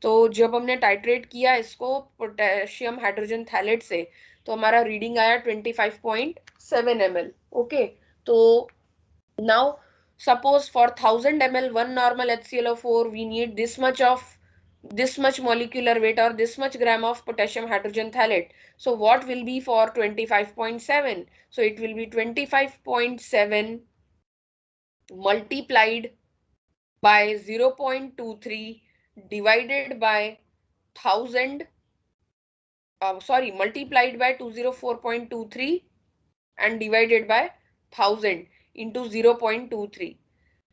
A: तो जब हमने टाइट्रेट किया इसको पोटेशियम हाइड्रोजन थैलेट से, तो हमारा रीडिंग आया 25.7 ml. ओके, तो now suppose for 1000 ml 1 normal HClO4 we need this much molecular weight or this much gram of potassium hydrogen thalate. So what will be for 25.7? So it will be 25.7 multiplied by 0.23 divided by 1000 multiplied by 204.23 and divided by 1000 into 0.23.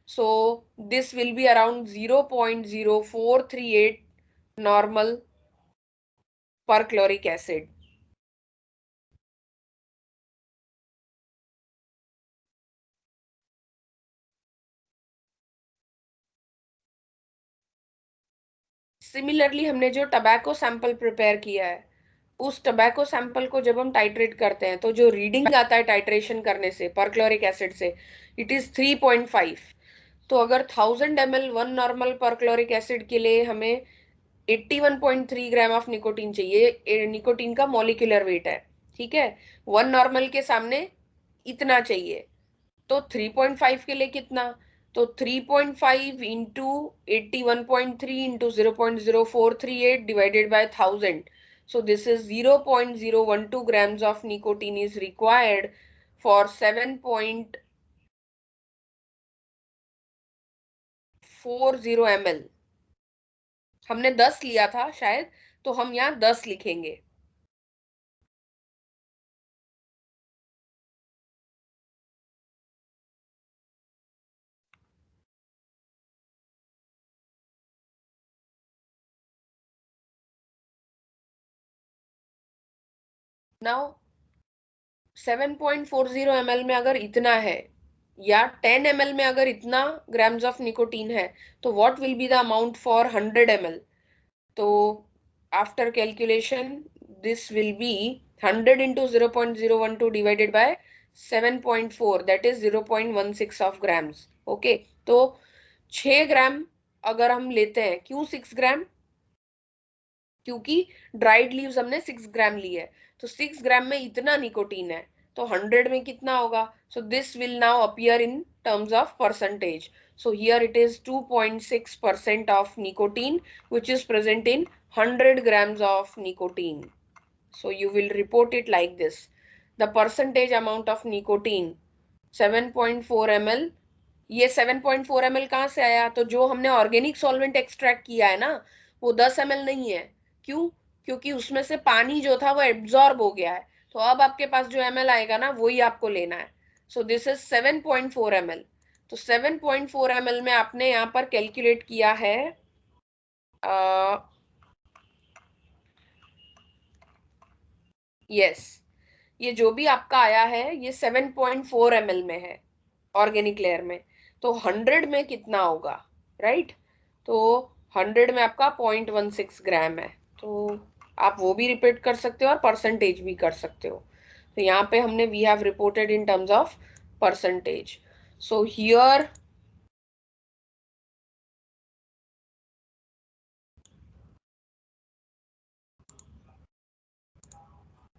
A: So this will be around 0.0438 normal perchloric acid. Similarly हमने जो tobacco sample prepare किया है, उस tobacco sample को जब हम titrate करते हैं तो जो रीडिंग आता है टाइट्रेशन करने से परक्लोरिक एसिड से, इट इज 3.5. तो अगर 1000 ml 1 नॉर्मल परक्लोरिक एसिड के लिए हमें 81.3 ग्राम ऑफ निकोटीन चाहिए, निकोटीन का मॉलिक्यूलर वेट है, ठीक है, 1 नॉर्मल के सामने इतना चाहिए, तो 3.5 के लिए कितना, तो 3.5 into 81.3 into 0.0438 divided by 1000. So this is 0.012 grams of nicotine is required for 7.40 ml. हमने 10 लिया था शायद, तो हम यहाँ 10 लिखेंगे. नाउ 7.40 ml में अगर इतना है या 10 ml में अगर इतना ग्राम्स ऑफ निकोटीन है, तो what will be the amount for 100 ml. तो after calculation this will B 100 into 0.012 divided by 7.4, that is 0.16 of grams. Okay, तो 6 ग्राम अगर हम लेते हैं, क्यों 6 ग्राम, क्योंकि ड्राइड लीव्स हमने 6 ग्राम ली है, तो 6 ग्राम में इतना निकोटीन है, तो 100 में कितना होगा? सो this will now appear in terms of percentage. So here it is 2.6% of nicotine which is present in 100 grams of nicotine. So you will report it like this. The percentage amount of nicotine 7.4 ml. ये 7.4 ml कहाँ से आया? तो जो हमने organic solvent extract किया है ना, वो 10 ml नहीं है. क्यों? क्योंकि उसमें से पानी जो था वो एब्जॉर्ब हो गया है. तो अब आपके पास जो ml आएगा ना, वही आपको लेना है. सो दिस इज 7.4 ml. तो 7.4 ml में आपने यहाँ पर कैलकुलेट किया है यस, ये जो भी आपका आया है ये 7.4 ml में है ऑर्गेनिक लेयर में. तो 100 में कितना होगा? राइट. तो 100 में आपका 0.16 ग्राम है. तो आप वो भी रिपीट कर सकते हो और परसेंटेज भी कर सकते हो. तो यहाँ पे हमने we have reported in terms of percentage. So here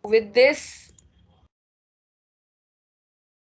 A: with this